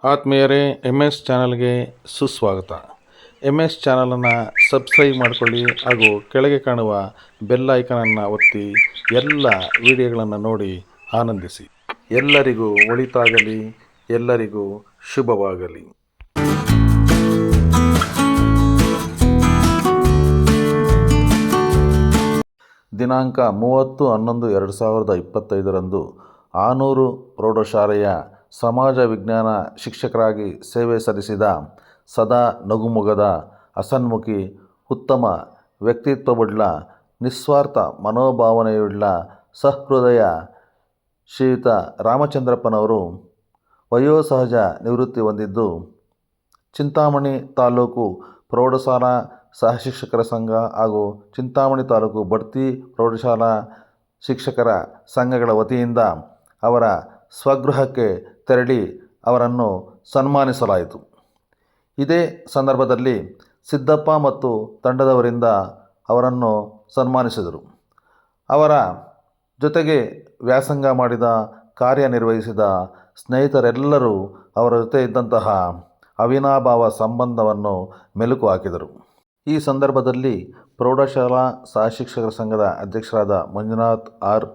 ಆತ್ಮೀಯರೇ, MS ಚಾನಲ್ಗೆ ಸುಸ್ವಾಗತ. MS ಚಾನಲನ್ನು ಸಬ್ಸ್ಕ್ರೈಬ್ ಮಾಡಿಕೊಳ್ಳಿ ಹಾಗೂ ಕೆಳಗೆ ಕಾಣುವ ಬೆಲ್ ಐಕನನ್ನು ಒತ್ತಿ ಎಲ್ಲ ವಿಡಿಯೋಗಳನ್ನು ನೋಡಿ ಆನಂದಿಸಿ. ಎಲ್ಲರಿಗೂ ಒಳಿತಾಗಲಿ, ಎಲ್ಲರಿಗೂ ಶುಭವಾಗಲಿ. ದಿನಾಂಕ 30/11/2025 ಆನೂರು ಪ್ರೌಢಶಾಲೆಯ ಸಮಾಜ ವಿಜ್ಞಾನ ಶಿಕ್ಷಕರಾಗಿ ಸೇವೆ ಸಲ್ಲಿಸಿದ ಸದಾ ನಗುಮೊಗದ, ಹಸನ್ಮುಖಿ, ಉತ್ತಮ ವ್ಯಕ್ತಿತ್ವವುಳ್ಳ, ನಿಸ್ವಾರ್ಥ ಮನೋಭಾವನೆಯುಳ್ಳ, ಸಹೃದಯ ಶ್ರೀಯುತ ರಾಮಚಂದ್ರಪ್ಪನವರು ವಯೋಸಹಜ ನಿವೃತ್ತಿ ಹೊಂದಿದ್ದು, ಚಿಂತಾಮಣಿ ತಾಲೂಕು ಪ್ರೌಢಶಾಲಾ ಸಹಶಿಕ್ಷಕರ ಸಂಘ ಹಾಗೂ ಚಿಂತಾಮಣಿ ತಾಲೂಕು ಬಡ್ತಿ ಪ್ರೌಢಶಾಲಾ ಶಿಕ್ಷಕರ ಸಂಘಗಳ ವತಿಯಿಂದ ಅವರ ಸ್ವಗೃಹಕ್ಕೆ ತೆರಳಿ ಅವರನ್ನು ಸನ್ಮಾನಿಸಲಾಯಿತು. ಇದೇ ಸಂದರ್ಭದಲ್ಲಿ ಸಿದ್ದಪ್ಪ ಮತ್ತು ತಂಡದವರಿಂದ ಅವರನ್ನು ಸನ್ಮಾನಿಸಿದರು. ಅವರ ಜೊತೆಗೆ ವ್ಯಾಸಂಗ ಮಾಡಿದ, ಕಾರ್ಯನಿರ್ವಹಿಸಿದ ಸ್ನೇಹಿತರೆಲ್ಲರೂ ಅವರ ಜೊತೆ ಇದ್ದಂತಹ ಅವಿನಾಭಾವ ಸಂಬಂಧವನ್ನು ಮೆಲುಕು ಹಾಕಿದರು. ಈ ಸಂದರ್ಭದಲ್ಲಿ ಪ್ರೌಢಶಾಲಾ ಸಹಶಿಕ್ಷಕರ ಸಂಘದ ಅಧ್ಯಕ್ಷರಾದ ಮಂಜುನಾಥ್ ಆರ್,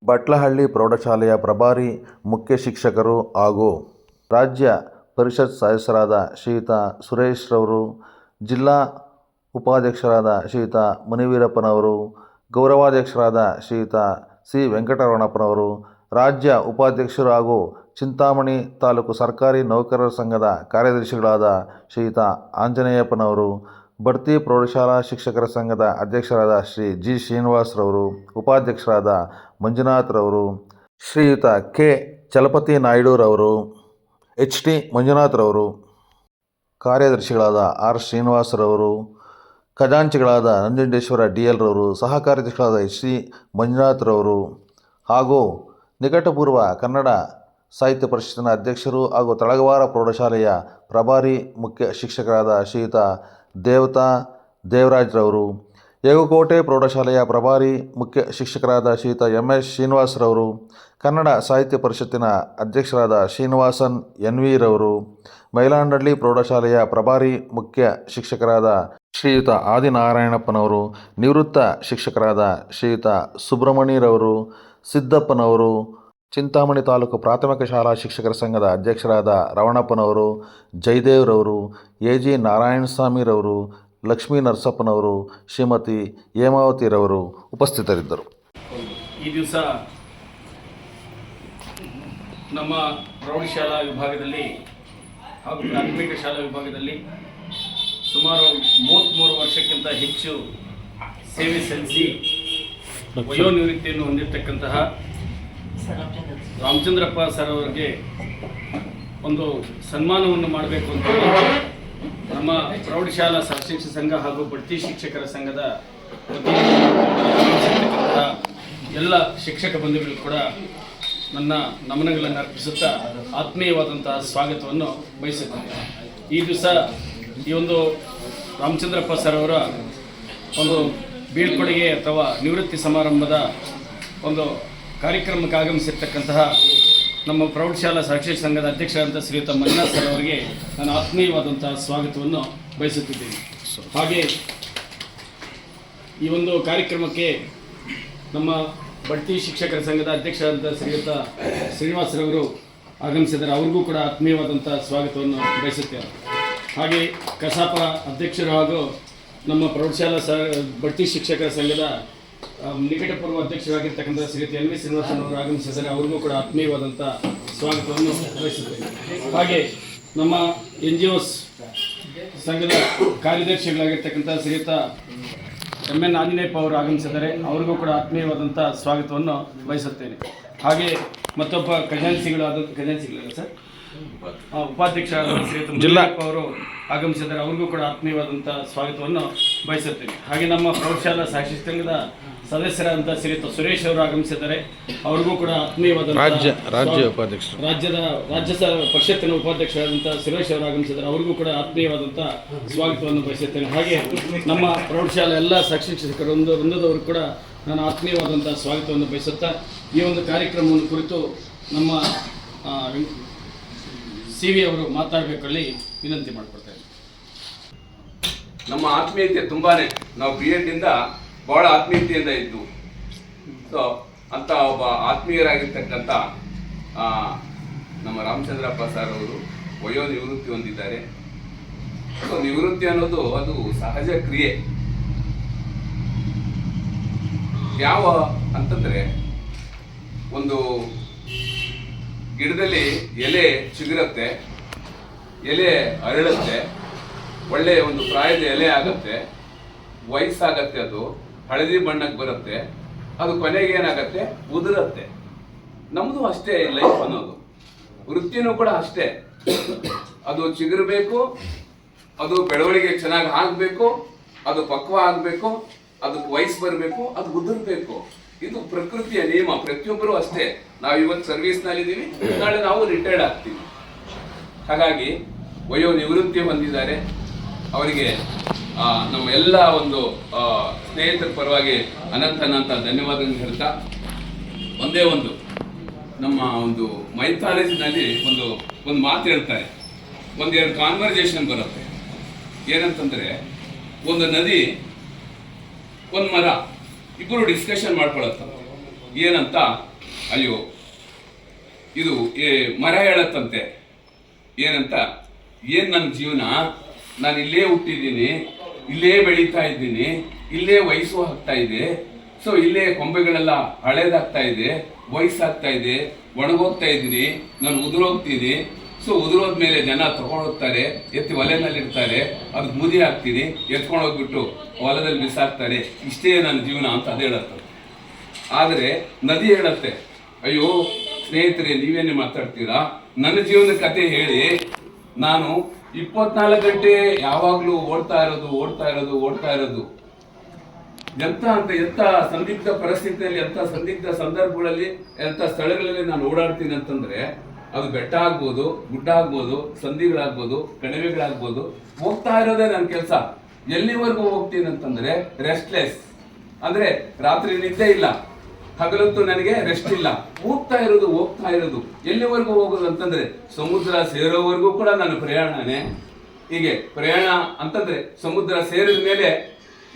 ಬಟ್ಲಹಳ್ಳಿ ಪ್ರೌಢಶಾಲೆಯ ಪ್ರಭಾರಿ ಮುಖ್ಯ ಶಿಕ್ಷಕರು ಹಾಗೂ ರಾಜ್ಯ ಪರಿಷತ್ ಸದಸ್ಯರಾದ ಶ್ರೀಯುತ ಸುರೇಶ್ ರವರು, ಜಿಲ್ಲಾ ಉಪಾಧ್ಯಕ್ಷರಾದ ಶ್ರೀಯುತ ಮುನಿವೀರಪ್ಪನವರು, ಗೌರವಾಧ್ಯಕ್ಷರಾದ ಶ್ರೀಯುತ ಸಿ ವೆಂಕಟರಮಣಪ್ಪನವರು, ರಾಜ್ಯ ಉಪಾಧ್ಯಕ್ಷರು ಹಾಗೂ ಚಿಂತಾಮಣಿ ತಾಲೂಕು ಸರ್ಕಾರಿ ನೌಕರರ ಸಂಘದ ಕಾರ್ಯದರ್ಶಿಗಳಾದ ಶ್ರೀಯುತ ಆಂಜನೇಯಪ್ಪನವರು, ಬಡ್ತಿ ಪ್ರೌಢಶಾಲಾ ಶಿಕ್ಷಕರ ಸಂಘದ ಅಧ್ಯಕ್ಷರಾದ ಶ್ರೀ ಜಿ ಶ್ರೀನಿವಾಸರವರು, ಉಪಾಧ್ಯಕ್ಷರಾದ ಮಂಜುನಾಥ್ರವರು, ಶ್ರೀಯುತ ಕೆ ಚಲಪತಿ ನಾಯ್ಡುರವರು, ಎಚ್ ಟಿ ಮಂಜುನಾಥ್ರವರು, ಕಾರ್ಯದರ್ಶಿಗಳಾದ ಆರ್ ಶ್ರೀನಿವಾಸರವರು, ಖಜಾಂಚಿಗಳಾದ ನಂಜುಂಡೇಶ್ವರ DL ರವರು, ಸಹ ಕಾರ್ಯದರ್ಶಿಗಳಾದ ಎಚ್ ಟಿ ಮಂಜುನಾಥ್ರವರು ಹಾಗೂ ನಿಕಟಪೂರ್ವ ಕನ್ನಡ ಸಾಹಿತ್ಯ ಪರಿಷತ್ತಿನ ಅಧ್ಯಕ್ಷರು ಹಾಗೂ ತಳಗವಾರ ಪ್ರೌಢಶಾಲೆಯ ಪ್ರಭಾರಿ ಮುಖ್ಯ ಶಿಕ್ಷಕರಾದ ಶ್ರೀಯುತ ದೇವತಾ ದೇವರಾಜ್ರವರು, ಯಗಕೋಟೆ ಪ್ರೌಢಶಾಲೆಯ ಪ್ರಭಾರಿ ಮುಖ್ಯ ಶಿಕ್ಷಕರಾದ ಶ್ರೀಯುತ MS ಶ್ರೀನಿವಾಸರವರು, ಕನ್ನಡ ಸಾಹಿತ್ಯ ಪರಿಷತ್ತಿನ ಅಧ್ಯಕ್ಷರಾದ ಶ್ರೀನಿವಾಸನ್ NV ರವರು, ಮೈಲಾಂಡಹಳ್ಳಿ ಪ್ರೌಢಶಾಲೆಯ ಪ್ರಭಾರಿ ಮುಖ್ಯ ಶಿಕ್ಷಕರಾದ ಶ್ರೀಯುತ ಆದಿನಾರಾಯಣಪ್ಪನವರು, ನಿವೃತ್ತ ಶಿಕ್ಷಕರಾದ ಶ್ರೀಯುತ ಸುಬ್ರಹ್ಮಣ್ಯರವರು, ಸಿದ್ದಪ್ಪನವರು, ಚಿಂತಾಮಣಿ ತಾಲೂಕು ಪ್ರಾಥಮಿಕ ಶಾಲಾ ಶಿಕ್ಷಕರ ಸಂಘದ ಅಧ್ಯಕ್ಷರಾದ ರವಣಪ್ಪನವರು, ಜಯದೇವ್ರವರು, AG ನಾರಾಯಣಸ್ವಾಮಿರವರು, ಲಕ್ಷ್ಮೀ ನರಸಪ್ಪನವರು, ಶ್ರೀಮತಿ ಹೇಮಾವತಿರವರು ಉಪಸ್ಥಿತರಿದ್ದರು. ಈ ದಿವಸ ನಮ್ಮ ಪ್ರೌಢಶಾಲಾ ವಿಭಾಗದಲ್ಲಿ ಹಾಗೂ ಪ್ರಾಥಮಿಕ ಶಾಲಾ ವಿಭಾಗದಲ್ಲಿ ಸುಮಾರು 33 ವರ್ಷಕ್ಕಿಂತ ಹೆಚ್ಚು ಸೇವೆ ಸಲ್ಲಿಸಿ ವಯೋನಿವೃತ್ತಿಯನ್ನು ಹೊಂದಿರತಕ್ಕಂತಹ ರಾಮಚಂದ್ರಪ್ಪ ಸರ್ ಅವರಿಗೆ ಒಂದು ಸನ್ಮಾನವನ್ನು ಮಾಡಬೇಕು ಅಂತ ನಮ್ಮ ಪ್ರೌಢಶಾಲಾ ಸಹಶಿಕ್ಷಕ ಸಂಘ ಹಾಗೂ ಬಡ್ತಿ ಶಿಕ್ಷಕರ ಸಂಘದ ಎಲ್ಲ ಶಿಕ್ಷಕ ಬಂಧುಗಳು ಕೂಡ ನನ್ನ ನಮನಗಳನ್ನು ಅರ್ಪಿಸುತ್ತಾ ಆತ್ಮೀಯವಾದಂತಹ ಸ್ವಾಗತವನ್ನು ಬಯಸುತ್ತೇನೆ. ಈ ದಿವಸ ಈ ಒಂದು ರಾಮಚಂದ್ರಪ್ಪ ಸರ್ ಅವರ ಒಂದು ಬೀಳ್ಕೊಡುಗೆ ಅಥವಾ ನಿವೃತ್ತಿ ಸಮಾರಂಭದ ಒಂದು ಕಾರ್ಯಕ್ರಮಕ್ಕೆ ಆಗಮಿಸಿರ್ತಕ್ಕಂತಹ ನಮ್ಮ ಪ್ರೌಢಶಾಲಾ ಸಹಶಿಕ್ಷಕ ಸಂಘದ ಅಧ್ಯಕ್ಷರಾದಂಥ ಶ್ರೀಯುತ ಮಂಜುನಾಥ್ ಸರ್ ಅವರಿಗೆ ನಾನು ಆತ್ಮೀಯವಾದಂತಹ ಸ್ವಾಗತವನ್ನು ಬಯಸುತ್ತಿದ್ದೇನೆ. ಹಾಗೆ ಈ ಒಂದು ಕಾರ್ಯಕ್ರಮಕ್ಕೆ ನಮ್ಮ ಬಡ್ತಿ ಶಿಕ್ಷಕರ ಸಂಘದ ಅಧ್ಯಕ್ಷರಾದಂಥ ಶ್ರೀಯುತ ಶ್ರೀನಿವಾಸರವರು ಆಗಮಿಸಿದ್ದಾರೆ. ಅವ್ರಿಗೂ ಕೂಡ ಆತ್ಮೀಯವಾದಂಥ ಸ್ವಾಗತವನ್ನು ಬಯಸುತ್ತೇನೆ. ಹಾಗೆ ಕಸಾಪ ಅಧ್ಯಕ್ಷರು ಹಾಗೂ ನಮ್ಮ ಪ್ರೌಢಶಾಲಾ ಬಡ್ತಿ ಶಿಕ್ಷಕರ ಸಂಘದ ನಿಕಟಪೂರ್ವ ಅಧ್ಯಕ್ಷರಾಗಿರ್ತಕ್ಕಂಥ ಶ್ರೀಯುತ NV ಶ್ರೀನಿವಾಸನವರು ಆಗಮಿಸಿದ್ದಾರೆ. ಅವ್ರಿಗೂ ಕೂಡ ಆತ್ಮೀಯವಾದಂಥ ಸ್ವಾಗತವನ್ನು ಬಯಸುತ್ತೇನೆ. ಹಾಗೆ ನಮ್ಮ NGOs ಸಂಘದ ಕಾರ್ಯದರ್ಶಿಗಳಾಗಿರ್ತಕ್ಕಂಥ ಶ್ರೀಯುತ MN ಆಂಜನೇಯಪ್ಪ ಅವರು ಆಗಮಿಸಿದ್ದಾರೆ. ಅವ್ರಿಗೂ ಕೂಡ ಆತ್ಮೀಯವಾದಂಥ ಸ್ವಾಗತವನ್ನು ಬಯಸುತ್ತೇನೆ. ಹಾಗೆ ಮತ್ತೊಬ್ಬ ಖಜಾಂಚಿಗಳಲ್ಲ ಸರ್, ಉಪಾಧ್ಯಕ್ಷರಾದ ಶ್ರೀಯುತ ಜಿಲ್ಲಾಪ್ಪ ಅವರು ಆಗಮಿಸಿದ್ದಾರೆ. ಅವ್ರಿಗೂ ಕೂಡ ಆತ್ಮೀಯವಾದಂಥ ಸ್ವಾಗತವನ್ನು ಬಯಸುತ್ತೇನೆ. ಹಾಗೆ ನಮ್ಮ ಪ್ರೌಢಶಾಲಾ ಸಹಶಿಕ್ಷಕ ಸಂಘದ ಸದಸ್ಯರಾದಂಥ ಶ್ರೀಯುತ ಸುರೇಶ್ ಅವರು ಆಗಮಿಸಿದ್ದಾರೆ. ಅವ್ರಿಗೂ ಕೂಡ ಆತ್ಮೀಯವಾದ ರಾಜ್ಯ ಪರಿಷತ್ತಿನ ಉಪಾಧ್ಯಕ್ಷರಾದಂಥ ಸುರೇಶ್ ಅವರು ಆಗಮಿಸಿದ್ದಾರೆ. ಅವ್ರಿಗೂ ಕೂಡ ಆತ್ಮೀಯವಾದಂಥ ಸ್ವಾಗತವನ್ನು ಬಯಸುತ್ತೇನೆ. ಹಾಗೆ ನಮ್ಮ ಪ್ರೌಢಶಾಲೆ ಎಲ್ಲ ಸಹಶಿಕ್ಷಕರು ವೃಂದದವರು ಕೂಡ ನಾನು ಆತ್ಮೀಯವಾದಂಥ ಸ್ವಾಗತವನ್ನು ಬಯಸುತ್ತಾ ಈ ಒಂದು ಕಾರ್ಯಕ್ರಮವನ್ನು ಕುರಿತು ನಮ್ಮ ಸಿ ವಿ ಅವರು ಮಾತಾಡಬೇಕಲ್ಲಿ ವಿನಂತಿ ಮಾಡಿಕೊಡ್ತಾ ಇದ್ದೀನಿ. ನಮ್ಮ ಆತ್ಮೀಯತೆ ತುಂಬಾನೇ, ನಾವು BEd ಇಂದ ಬಹಳ ಆತ್ಮೀಯತೆಯಿಂದ ಇದ್ದು, ಸೊ ಅಂತ ಒಬ್ಬ ಆತ್ಮೀಯರಾಗಿರ್ತಕ್ಕಂಥ ನಮ್ಮ ರಾಮಚಂದ್ರಪ್ಪ ಸರ್ ಅವರು ವಯೋ ನಿವೃತ್ತಿ ಹೊಂದಿದ್ದಾರೆ. ಸೊ ನಿವೃತ್ತಿ ಅನ್ನೋದು ಅದು ಸಹಜ ಕ್ರಿಯೆ. ಯಾವ ಅಂತಂದ್ರೆ, ಒಂದು ಗಿಡದಲ್ಲಿ ಎಲೆ ಚಿಗುರತ್ತೆ, ಎಲೆ ಅರಳುತ್ತೆ, ಒಳ್ಳೆ ಒಂದು ಪ್ರಾಯದ ಎಲೆ ಆಗತ್ತೆ, ವಯಸ್ಸಾಗತ್ತೆ, ಅದು ಹಳದಿ ಬಣ್ಣಕ್ಕೆ ಬರುತ್ತೆ, ಅದು ಕೊನೆಗೆ ಏನಾಗತ್ತೆ, ಉದುರತ್ತೆ. ನಮ್ಮದು ಅಷ್ಟೇ ಲೈಫ್ ಅನ್ನೋದು, ವೃತ್ತಿನೂ ಕೂಡ ಅಷ್ಟೇ. ಅದು ಚಿಗುರಬೇಕು, ಅದು ಬೆಳವಣಿಗೆ ಚೆನ್ನಾಗಿ ಆಗಬೇಕು, ಅದು ಪಕ್ವ ಆಗಬೇಕು, ಅದಕ್ಕೆ ವಯಸ್ಸು ಬರಬೇಕು, ಅದು ಉದುರಬೇಕು. ಇದು ಪ್ರಕೃತಿಯ ನಿಯಮ. ಪ್ರತಿಯೊಬ್ಬರು ಅಷ್ಟೇ. ನಾವು ಇವತ್ತು ಸರ್ವಿಸ್ನಲ್ಲಿದ್ದೀವಿ, ನಾಳೆ ನಾವು ರಿಟೈರ್ಡ್ ಆಗ್ತೀವಿ. ಹಾಗಾಗಿ ವಯೋ ನಿವೃತ್ತಿ ಹೊಂದಿದ್ದಾರೆ. ಅವರಿಗೆ ನಮ್ಮ ಎಲ್ಲ ಒಂದು ಸ್ನೇಹಿತರ ಪರವಾಗಿ ಅನಂತ ಧನ್ಯವಾದಗಳನ್ನು ಹೇಳ್ತಾ, ಒಂದೇ ಒಂದು ನಮ್ಮ ಒಂದು ಮೈಥಾಲಜಿನಲ್ಲಿ ಒಂದು ಮಾತು ಹೇಳ್ತಾರೆ, ಒಂದೆರಡು ಕಾನ್ವರ್ಜೇಷನ್ ಬರುತ್ತೆ. ಏನಂತಂದ್ರೆ, ಒಂದು ನದಿ, ಒಂದು ಮರ, ಇಬ್ಬರು ಡಿಸ್ಕಷನ್ ಮಾಡ್ಕೊಳತ್ತ. ಏನಂತ, ಅಯ್ಯೋ ಇದು ಮರ ಹೇಳತ್ತಂತೆ, ಏನಂತ, ಏನ್ ನನ್ನ ಜೀವನ, ನಾನು ಇಲ್ಲೇ ಹುಟ್ಟಿದ್ದೀನಿ, ಇಲ್ಲೇ ಬೆಳೀತಾ ಇದ್ದೀನಿ, ಇಲ್ಲೇ ವಯಸ್ಸು ಆಗ್ತಾ ಇದೆ, ಸೊ ಇಲ್ಲೇ ಕೊಂಬೆಗಳೆಲ್ಲ ಹಳೇದಾಗ್ತಾ ಇದೆ, ವಯಸ್ಸಾಗ್ತಾ ಇದೆ, ಒಣಗೋಗ್ತಾ ಇದ್ದೀನಿ, ನಾನು ಉದುರೋಗ್ತೀನಿ. ಸೊ ಉದುರೋದ್ಮೇಲೆ ಜನ ತಗೊಂಡೋಗ್ತಾರೆ, ಎತ್ತಿ ಒಲೆನಲ್ಲಿ ಇಡ್ತಾರೆ, ಅದಕ್ಕೆ ಮುದಿ ಹಾಕ್ತೀನಿ, ಎತ್ಕೊಂಡು ಹೋಗ್ಬಿಟ್ಟು ಹೊಲದಲ್ಲಿ ಬಿಸಾಕ್ತಾರೆ. ಇಷ್ಟೇ ನನ್ನ ಜೀವನ ಅಂತ ಅದು ಹೇಳತ್ತೆ. ಆದರೆ ನದಿ ಹೇಳತ್ತೆ, ಅಯ್ಯೋ ಸ್ನೇಹಿತರೆ, ನೀವೇನೇ ಮಾತಾಡ್ತೀರಾ, ನನ್ನ ಜೀವನದ ಕತೆ ಹೇಳಿ, ನಾನು 24 ಗಂಟೆ ಯಾವಾಗಲೂ ಓಡ್ತಾ ಇರೋದು. ಎಂಥ ಸಂದಿಗ್ಧ ಪರಿಸ್ಥಿತಿಯಲ್ಲಿ, ಎಂಥ ಸಂದಿಗ್ಧ ಸಂದರ್ಭಗಳಲ್ಲಿ, ಎಂಥ ಸ್ಥಳಗಳಲ್ಲಿ ನಾನು ಓಡಾಡ್ತೀನಿ ಅಂತಂದ್ರೆ, ಅದು ಬೆಟ್ಟ ಆಗ್ಬೋದು, ಗುಡ್ಡ ಆಗ್ಬೋದು, ಸಂಧಿಗಳಾಗ್ಬೋದು, ಕಣಿವೆಗಳಾಗ್ಬೋದು, ಹೋಗ್ತಾ ಇರೋದೇ ನನ್ನ ಕೆಲಸ. ಎಲ್ಲಿವರೆಗೂ ಹೋಗ್ತೀನಿ ಅಂತಂದ್ರೆ ರೆಸ್ಟ್ಲೆಸ್, ಅಂದ್ರೆ ರಾತ್ರಿ ನಿದ್ದೆ ಇಲ್ಲ, ಹಗಲೊತ್ತು ನನಗೆ ರೆಸ್ಟ್ ಇಲ್ಲ, ಹೋಗ್ತಾ ಇರೋದು. ಎಲ್ಲಿವರೆಗೂ ಹೋಗೋದು ಅಂತಂದ್ರೆ ಸಮುದ್ರ ಸೇರೋವರೆಗೂ ಕೂಡ ನನ್ನ ಪ್ರಯಾಣನೇ. ಹೀಗೆ ಪ್ರಯಾಣ ಅಂತಂದ್ರೆ ಸಮುದ್ರ ಸೇರಿದ ಮೇಲೆ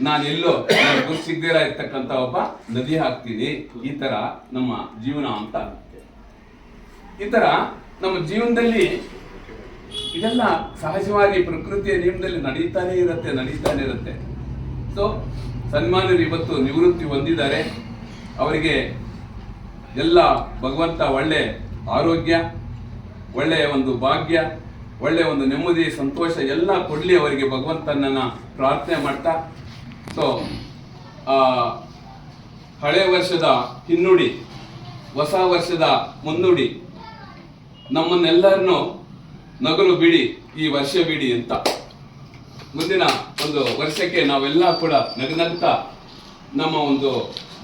ನಾನೆಲ್ಲೋ ಗುರು ಸಿಗದಿರ ಇರ್ತಕ್ಕಂಥ ಒಬ್ಬ ನದಿ ಹಾಕ್ತೀನಿ. ಈ ತರ ನಮ್ಮ ಜೀವನ ಅಂತ. ಈ ತರ ನಮ್ಮ ಜೀವನದಲ್ಲಿ ಇದೆಲ್ಲ ಸಹಜವಾಗಿ ಪ್ರಕೃತಿಯ ನಿಯಮದಲ್ಲಿ ನಡೀತಾನೆ ಇರುತ್ತೆ. ಸೊ ಸನ್ಮಾನರು ಇವತ್ತು ನಿವೃತ್ತಿ ಹೊಂದಿದ್ದಾರೆ. ಅವರಿಗೆ ಎಲ್ಲ ಭಗವಂತ ಒಳ್ಳೆ ಆರೋಗ್ಯ, ಒಳ್ಳೆಯ ಒಂದು ಭಾಗ್ಯ, ಒಳ್ಳೆಯ ಒಂದು ನೆಮ್ಮದಿ, ಸಂತೋಷ ಎಲ್ಲ ಕೊಡ್ಲಿ ಅವರಿಗೆ ಭಗವಂತನನ್ನ ಪ್ರಾರ್ಥನೆ ಮಾಡ್ತಾ. ಸೊ ಹಳೆ ವರ್ಷದ ಹಿನ್ನುಡಿ, ಹೊಸ ವರ್ಷದ ಮುನ್ನುಡಿ, ನಮ್ಮನ್ನೆಲ್ಲರನ್ನು ನಗಲು ಬಿಡಿ, ಈ ವರ್ಷ ಬಿಡಿ ಅಂತ. ಮುಂದಿನ ಒಂದು ವರ್ಷಕ್ಕೆ ನಾವೆಲ್ಲ ಕೂಡ ನಗ್ನಗ್ತಾ ನಮ್ಮ ಒಂದು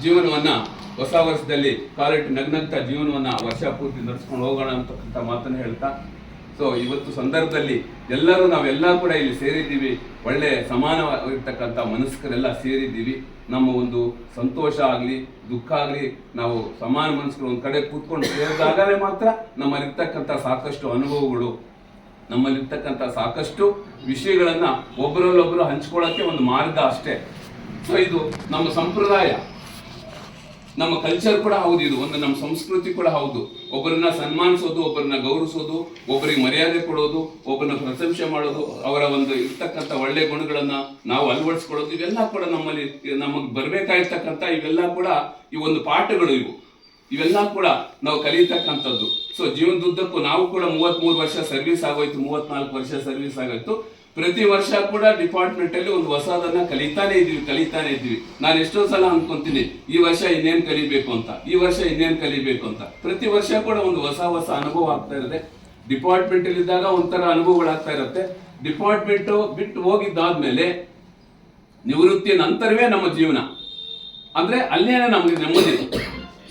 ಜೀವನವನ್ನ, ಹೊಸ ವರ್ಷದಲ್ಲಿ ಕಾಲಿಟ್ಟು ನಗ್ನಗ್ತಾ ಜೀವನವನ್ನ ವರ್ಷ ಪೂರ್ತಿ ನಡೆಸ್ಕೊಂಡು ಹೋಗೋಣ ಅಂತಕ್ಕಂಥ ಮಾತನ್ನು ಹೇಳ್ತಾ, ಸೊ ಇವತ್ತು ಸಂದರ್ಭದಲ್ಲಿ ನಾವೆಲ್ಲ ಕೂಡ ಇಲ್ಲಿ ಸೇರಿದ್ದೀವಿ. ಒಳ್ಳೆ ಸಮಾನವಾಗಿರ್ತಕ್ಕಂಥ ಮನಸ್ಕರೆಲ್ಲ ಸೇರಿದ್ದೀವಿ. ನಮ್ಮ ಒಂದು ಸಂತೋಷ ಆಗಲಿ, ದುಃಖ ಆಗಲಿ, ನಾವು ಸಮಾನ ಮನಸ್ಕರು ಒಂದು ಕಡೆ ಕೂತ್ಕೊಂಡು ಸೇರಿದಾಗಲೇ ಮಾತ್ರ ನಮ್ಮಲ್ಲಿರ್ತಕ್ಕಂಥ ಸಾಕಷ್ಟು ಅನುಭವಗಳು, ನಮ್ಮಲ್ಲಿರ್ತಕ್ಕಂಥ ಸಾಕಷ್ಟು ವಿಷಯಗಳನ್ನ ಒಬ್ಬರಲ್ಲೊಬ್ಬರು ಹಂಚ್ಕೊಳ್ಳೋಕ್ಕೆ ಒಂದು ಮಾರ್ಗ ಅಷ್ಟೇ. ಸೊ ಇದು ನಮ್ಮ ಸಂಪ್ರದಾಯ, ನಮ್ಮ ಕಲ್ಚರ್ ಕೂಡ ಹೌದು, ಇದು ಒಂದು ನಮ್ಮ ಸಂಸ್ಕೃತಿ ಕೂಡ ಹೌದು. ಒಬ್ಬರನ್ನ ಸನ್ಮಾನಿಸೋದು, ಒಬ್ಬರನ್ನ ಗೌರವಿಸೋದು, ಒಬ್ಬರಿಗೆ ಮರ್ಯಾದೆ ಕೊಡೋದು, ಒಬ್ಬರನ್ನ ಪ್ರಶಂಸೆ ಮಾಡೋದು, ಅವರ ಒಂದು ಇರ್ತಕ್ಕಂಥ ಒಳ್ಳೆ ಗುಣಗಳನ್ನ ನಾವು ಅಳವಡಿಸ್ಕೊಳ್ಳೋದು, ಇವೆಲ್ಲ ಕೂಡ ನಮಗೆ ಬರಬೇಕಾಗಿರ್ತಕ್ಕಂಥ ಇವೆಲ್ಲ ಕೂಡ ಈ ಒಂದು ಪಾಠಗಳು. ಇವೆಲ್ಲ ಕೂಡ ನಾವು ಕಲಿಯತಕ್ಕಂಥದ್ದು. ಸೊ ಜೀವನದುದ್ದಕ್ಕೂ ನಾವು ಕೂಡ 33 ವರ್ಷ ಸರ್ವಿಸ್ ಆಗೋಯ್ತು, 34 ವರ್ಷ ಸರ್ವಿಸ್ ಆಗೋಯ್ತು. ಪ್ರತಿ ವರ್ಷ ಕೂಡ ಡಿಪಾರ್ಟ್ಮೆಂಟ್ ಅಲ್ಲಿ ಒಂದು ಹೊಸದನ್ನ ಕಲಿತಾನೆ ಇದ್ವಿ. ನಾನು ಎಷ್ಟೋ ಸಲ ಅನ್ಕೊಂತೀನಿ, ಈ ವರ್ಷ ಇನ್ನೇನ್ ಕಲಿಬೇಕು ಅಂತ. ಪ್ರತಿ ವರ್ಷ ಕೂಡ ಒಂದು ಹೊಸ ಅನುಭವ ಆಗ್ತಾ ಇರುತ್ತೆ. ಡಿಪಾರ್ಟ್ಮೆಂಟ್ ಅಲ್ಲಿ ಇದ್ದಾಗ ಒಂಥರ ಅನುಭವಗಳಾಗ್ತಾ ಇರುತ್ತೆ. ಡಿಪಾರ್ಟ್ಮೆಂಟ್ ಬಿಟ್ಟು ಹೋಗಿದ್ದಾದ್ಮೇಲೆ ನಿವೃತ್ತಿಯ ನಂತರವೇ ನಮ್ಮ ಜೀವನ, ಅಂದ್ರೆ ಅಲ್ಲೇನೆ ನಮಗೆ ನೆಮ್ಮದಿ.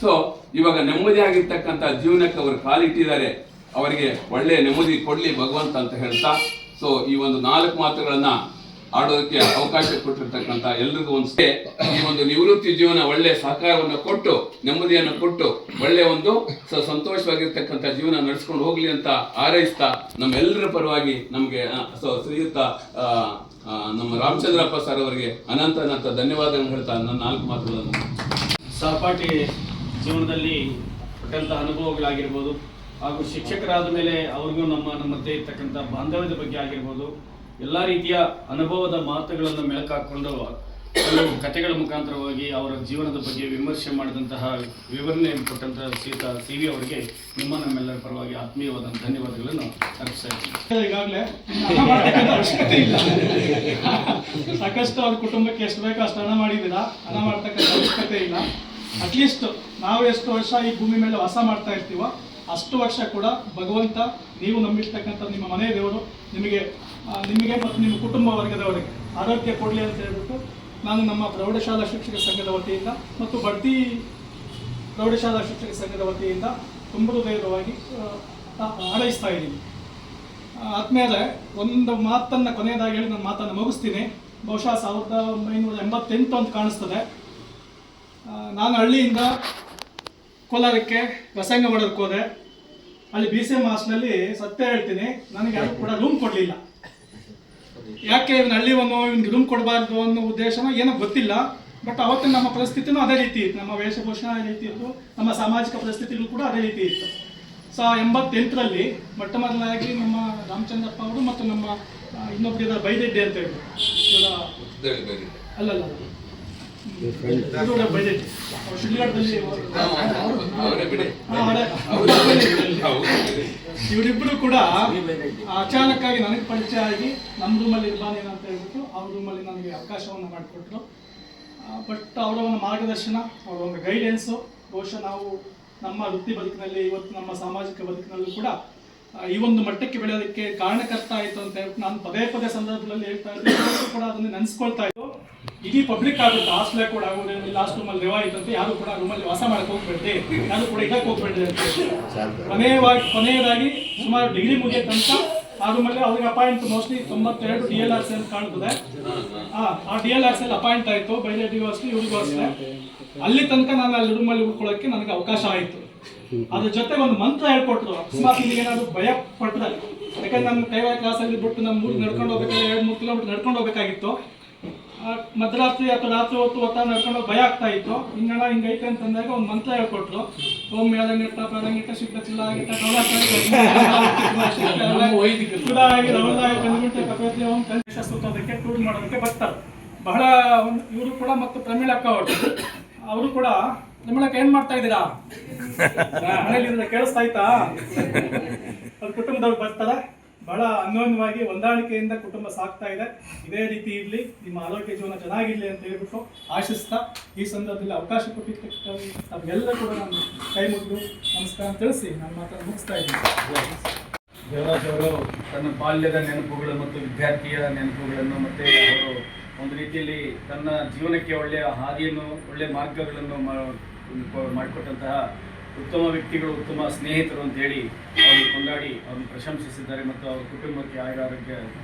ಸೊ ಇವಾಗ ನೆಮ್ಮದಿ ಆಗಿರ್ತಕ್ಕಂಥ ಜೀವನಕ್ಕೆ ಅವರು ಕಾಲಿಟ್ಟಿದ್ದಾರೆ. ಅವರಿಗೆ ಒಳ್ಳೆ ನೆಮ್ಮದಿ ಕೊಡ್ಲಿ ಭಗವಂತ ಅಂತ ಹೇಳ್ತಾ, ಸೊ ಈ ಒಂದು 4 ಮಾತುಗಳನ್ನ ಆಡೋದಕ್ಕೆ ಅವಕಾಶ ಕೊಟ್ಟಿರ್ತಕ್ಕಂಥ ಎಲ್ರಿಗೂ ಈ ಒಂದು ನಿವೃತ್ತಿ ಜೀವನ ಒಳ್ಳೆ ಸಹಕಾರವನ್ನು ಕೊಟ್ಟು ನೆಮ್ಮದಿಯನ್ನು ಕೊಟ್ಟು ಒಳ್ಳೆ ಒಂದು ಸಂತೋಷವಾಗಿರ್ತಕ್ಕಂಥ ಜೀವನ ನಡೆಸ್ಕೊಂಡು ಹೋಗ್ಲಿ ಅಂತ ಹಾರೈಸ್ತಾ ನಮ್ಮೆಲ್ಲರ ಪರವಾಗಿ ನಮಗೆ ಶ್ರೀಯುತ ನಮ್ಮ ರಾಮಚಂದ್ರಪ್ಪ ಸರ್ ಅವರಿಗೆ ಅನಂತ ಧನ್ಯವಾದಗಳನ್ನು ಹೇಳ್ತಾ ನನ್ನ 4 ಮಾತುಗಳನ್ನು ಸಹಪಾಠಿ ಜೀವನದಲ್ಲಿ ಪಟ್ಟಂಥ ಅನುಭವಗಳಾಗಿರ್ಬೋದು ಹಾಗೂ ಶಿಕ್ಷಕರಾದ ಮೇಲೆ ಅವ್ರಿಗೂ ನಮ್ಮ ಮಧ್ಯೆ ಇರ್ತಕ್ಕಂಥ ಬಾಂಧವ್ಯದ ಬಗ್ಗೆ ಆಗಿರ್ಬೋದು ಎಲ್ಲ ರೀತಿಯ ಅನುಭವದ ಮಾತುಗಳನ್ನು ಮೆಲುಕಾಕೊಂಡು ಕೆಲವು ಕಥೆಗಳ ಮುಖಾಂತರವಾಗಿ ಅವರ ಜೀವನದ ಬಗ್ಗೆ ವಿಮರ್ಶೆ ಮಾಡಿದಂತಹ ವಿವರಣೆ ಕೊಟ್ಟಂತಹ ಶ್ರೀಯುತ CV ಅವರಿಗೆ ನಮ್ಮೆಲ್ಲರ ಪರವಾಗಿ ಆತ್ಮೀಯವಾದ ಧನ್ಯವಾದಗಳನ್ನು ಅರ್ಪಿಸ್ತಾ ಇದ್ದೀನಿ. ಈಗಾಗಲೇ ಅವಶ್ಯಕತೆ ಇಲ್ಲ, ಸಾಕಷ್ಟು ಅವ್ರ ಕುಟುಂಬಕ್ಕೆ ಎಷ್ಟು ಬೇಕೋ ಅಷ್ಟು ಹಣ ಮಾಡಿದ್ದೀರಾ, ಹಣ ಮಾಡ್ತಕ್ಕಂಥ ಅವಶ್ಯಕತೆ ಇಲ್ಲ. ಅಟ್ಲೀಸ್ಟ್ ನಾವು ಎಷ್ಟು ವರ್ಷ ಈ ಭೂಮಿ ಮೇಲೆ ವಾಸ ಮಾಡ್ತಾ ಇರ್ತೀವೋ ಅಷ್ಟು ವರ್ಷ ಕೂಡ ಭಗವಂತ ನೀವು ನಂಬಿರ್ತಕ್ಕಂಥ ನಿಮ್ಮ ಮನೆ ದೇವರು ನಿಮಗೆ ಮತ್ತು ನಿಮ್ಮ ಕುಟುಂಬ ವರ್ಗದವರಿಗೆ ಆರೋಗ್ಯ ಕೊಡಲಿ ಅಂತ ಹೇಳ್ಬಿಟ್ಟು ನಾನು ನಮ್ಮ ಪ್ರೌಢಶಾಲಾ ಶಿಕ್ಷಕ ಸಂಘದ ವತಿಯಿಂದ ಮತ್ತು ಬಡ್ತಿ ಪ್ರೌಢಶಾಲಾ ಶಿಕ್ಷಕ ಸಂಘದ ವತಿಯಿಂದ ತುಂಬ ಹೃದಯವಾಗಿ ಹಾರೈಸ್ತಾ ಇದ್ದೀನಿ. ಆದಮೇಲೆ ಒಂದು ಮಾತನ್ನು ಕೊನೆಯದಾಗಿ ಹೇಳಿ ನನ್ನ ಮಾತನ್ನು ಮುಗಿಸ್ತೀನಿ. ಬಹುಶಃ 1988 ಅಂತ ಕಾಣಿಸ್ತದೆ. ನಾನು ಹಳ್ಳಿಯಿಂದ ಕೋಲಾರಕ್ಕೆ ಪ್ರಸಂಗ ಮಾಡೋದಕ್ಕೆ ಹೋದೆ. ಅಲ್ಲಿ BCM ಹಾಸ್ಟೆಲಲ್ಲಿ ಸತ್ಯ ಹೇಳ್ತೀನಿ, ನನಗೆ ಯಾರು ಕೂಡ ರೂಮ್ ಕೊಡಲಿಲ್ಲ. ಯಾಕೆ ಇವನು ಇವನಿಗೆ ರೂಮ್ ಕೊಡಬಾರ್ದು ಅನ್ನೋ ಉದ್ದೇಶನೋ ಏನೋ ಗೊತ್ತಿಲ್ಲ. ಬಟ್ ಅವತ್ತಿನ ನಮ್ಮ ಪರಿಸ್ಥಿತಿನೂ ಅದೇ ರೀತಿ ಇತ್ತು, ನಮ್ಮ ವೇಷಭೂಷಣ ಅದೇ ರೀತಿ ಇತ್ತು, ನಮ್ಮ ಸಾಮಾಜಿಕ ಪರಿಸ್ಥಿತಿಗಳು ಕೂಡ ಅದೇ ರೀತಿ ಇತ್ತು. ಸೊ 88ರಲ್ಲಿ ಮೊಟ್ಟ ಮೊದಲಾಗಿ ನಮ್ಮ ರಾಮಚಂದ್ರಪ್ಪ ಅವರು ಮತ್ತು ನಮ್ಮ ಇನ್ನೊಬ್ಬರು ಬೈದೆಡ್ಡಿ ಅಂತ ಹೇಳಿ ಅಲ್ಲಲ್ಲ ಇವರಿಬ್ಬರು ಕೂಡ ಅಚಾನಕ್ಕಾಗಿ ನನಗೆ ಪರಿಚಯ ಆಗಿ ನಮ್ಮ ರೂಮಲ್ಲಿ ಇರ್ಬಾನೇನು ಅಂತ ಹೇಳ್ಬಿಟ್ಟು ಅವ್ರ ರೂಮಲ್ಲಿ ನನಗೆ ಅವಕಾಶವನ್ನು ಮಾಡಿಕೊಟ್ರು. ಬಟ್ ಅವರ ಒಂದು ಮಾರ್ಗದರ್ಶನ, ಅವರ ಒಂದು ಗೈಡೆನ್ಸು ಬಹುಶಃ ನಾವು ನಮ್ಮ ವೃತ್ತಿ ಬದುಕಿನಲ್ಲಿ ಇವತ್ತು ನಮ್ಮ ಸಾಮಾಜಿಕ ಬದುಕಿನಲ್ಲೂ ಕೂಡ ಈ ಒಂದು ಮಟ್ಟಕ್ಕೆ ಬೆಳೆಯೋದಕ್ಕೆ ಕಾರಣಕರ್ತ ಆಯಿತು ಅಂತ ಹೇಳ್ಬಿಟ್ಟು ನಾನು ಪದೇ ಸಂದರ್ಭದಲ್ಲಿ ಹೇಳ್ತಾ ಇದ್ದೆ. ಕೂಡ ಅದನ್ನು ನೆನೆಸ್ಕೊಳ್ತಾ ಇದ್ದು ಇಡೀ ಪಬ್ಲಿಕ್ ಆಗುತ್ತೆ, ಹಾಸ್ಟೆಲ್ ಕೂಡ ಆಗೋದ್ರಿಂದ ಲಾಸ್ಟ್ ರೂಮಲ್ಲಿ ದೇವ ಆಯ್ತಂತೆ, ಯಾರು ಕೂಡ ರೂಮಲ್ಲಿ ವಾಸ ಮಾಡಕ್ಕೆ ಹೋಗ್ಬೇಡ್ರಿ, ಯಾರು ಕೂಡ ಇದಕ್ಕೆ ಹೋಗ್ಬೇಡ್ರಿ ಅಂತ ಕೊನೆಯದಾಗಿ ಸುಮಾರು ಡಿಗ್ರಿ ಮುಗಿಯ ತನಕ ಆ ರೂಮಲ್ಲಿ ಅವ್ರಿಗೆ ಅಪಾಯಿಂಟ್ ಮೋಸ್ಟ್ಲಿ 92 DLRC ಅಂತ ಕಾಣ್ತದೆ. ಆ DLRC ಅಲ್ಲಿ ಅಪಾಯಿಂಟ್ ಆಯಿತು, ಬೈದೆಡ್ಡಿಗೂ ಅಷ್ಟೇ ಇವ್ರಿಗೂ ಅಷ್ಟೇ. ಅಲ್ಲಿ ತನಕ ನಾನು ಅಲ್ಲಿ ರೂಮಲ್ಲಿ ಉಳ್ಕೊಳ್ಳೋಕ್ಕೆ ನನಗೆ ಅವಕಾಶ ಆಯಿತು. ಅದ್ರ ಜೊತೆಗೆ ಒಂದು ಮಂತ್ರ ಹೇಳ್ಕೊಟ್ರು. ಅಕಸ್ಮಾತ್ ಏನಾದ್ರು ಭಯ ಪಟ್ಟರೆ, ಯಾಕಂದ್ರೆ ನನ್ನ ಕೈವಾರ ಕ್ಲಾಸಲ್ಲಿ ಬಿಟ್ಟು ನಮ್ಮ ಊರಿಗೆ ನಡ್ಕೊಂಡು ಹೋಗ್ಬೇಕಾದ್ರೆ 2-3 ಕಿಲೋಮೀಟರ್ ನಡ್ಕೊಂಡು ಹೋಗ್ಬೇಕಾಗಿತ್ತು. ಮಧ್ಯರಾತ್ರಿ ಅಥವಾ ರಾತ್ರಿ ಹೊತ್ತು ನಡ್ಕೊಂಡು ಭಯ ಆಗ್ತಾ ಇತ್ತು. ಹಿಂಗೈತೆ ಅಂತಂದಾಗ ಒಂದು ಮಂತ್ರ ಹೇಳ್ಕೊಟ್ರು. ಓಂ ಮೇಳಂಗಿಟ್ಟ ಪ್ರಾರಂಗಿಟ್ಟ ಶಿಷ್ಟ ಚಿಲ್ಲ ಆಗಿಟ್ಟ ಸುತ್ತೋದಕ್ಕೆ ಟೂರ್ ಮಾಡೋದಕ್ಕೆ ಬರ್ತಾರೆ. ಬಹಳ ಇವರು ಕೂಡ ಮತ್ತು ಪ್ರಮೀಳಕ್ಕ ಅವರು ಕೂಡ ನಿಮ್ಮಳಕ್ಕೆ ಏನ್ ಮಾಡ್ತಾ ಇದ್ದೀರಾ ಮನೇಲಿ ಕೇಳಿಸ್ತಾ ಆಯ್ತಾ? ಅವ್ರ ಕುಟುಂಬದವ್ರು ಬರ್ತಾರೆ. ಬಹಳ ಅನ್ಯೋನ್ಯವಾಗಿ ಹೊಂದಾಣಿಕೆಯಿಂದ ಕುಟುಂಬ ಸಾಕ್ತಾ ಇದೆ. ಇದೇ ರೀತಿ ಇರಲಿ, ನಿಮ್ಮ ಆರೋಗ್ಯ ಜೀವನ ಚೆನ್ನಾಗಿರಲಿ ಅಂತ ಹೇಳ್ಬಿಟ್ಟು ಆಶಿಸ್ತಾ ಈ ಸಂದರ್ಭದಲ್ಲಿ ಅವಕಾಶ ಕೊಟ್ಟಿದ್ದಕ್ಕೆ ತಾವೆಲ್ಲ ಕೂಡ ನಾನು ಕೈ ಮುಗಿದು ನಮಸ್ಕಾರ ತಿಳಿಸಿ ನನ್ನ ಮಾತನ್ನು ಮುಗಿಸ್ತಾ ಇದ್ದೀನಿ. ದೇವರಾಜ್ ಅವರು ತನ್ನ ಬಾಲ್ಯದ ನೆನಪುಗಳು ಮತ್ತು ವಿದ್ಯಾರ್ಥಿಯ ನೆನಪುಗಳನ್ನು ಮತ್ತು ಅವರು ಒಂದು ರೀತಿಯಲ್ಲಿ ತನ್ನ ಜೀವನಕ್ಕೆ ಒಳ್ಳೆಯ ಹಾದಿಯನ್ನು, ಒಳ್ಳೆಯ ಮಾರ್ಗಗಳನ್ನು ಮಾಡಿಕೊಟ್ಟಂತಹ ಉತ್ತಮ ವ್ಯಕ್ತಿಗಳು, ಉತ್ತಮ ಸ್ನೇಹಿತರು ಅಂತೇಳಿ ಅವರು ಕೊಂಡಾಡಿ ಅವ್ರನ್ನ ಪ್ರಶಂಸಿಸಿದ್ದಾರೆ ಮತ್ತು ಅವ್ರ ಕುಟುಂಬಕ್ಕೆ ಆರೋಗ್ಯ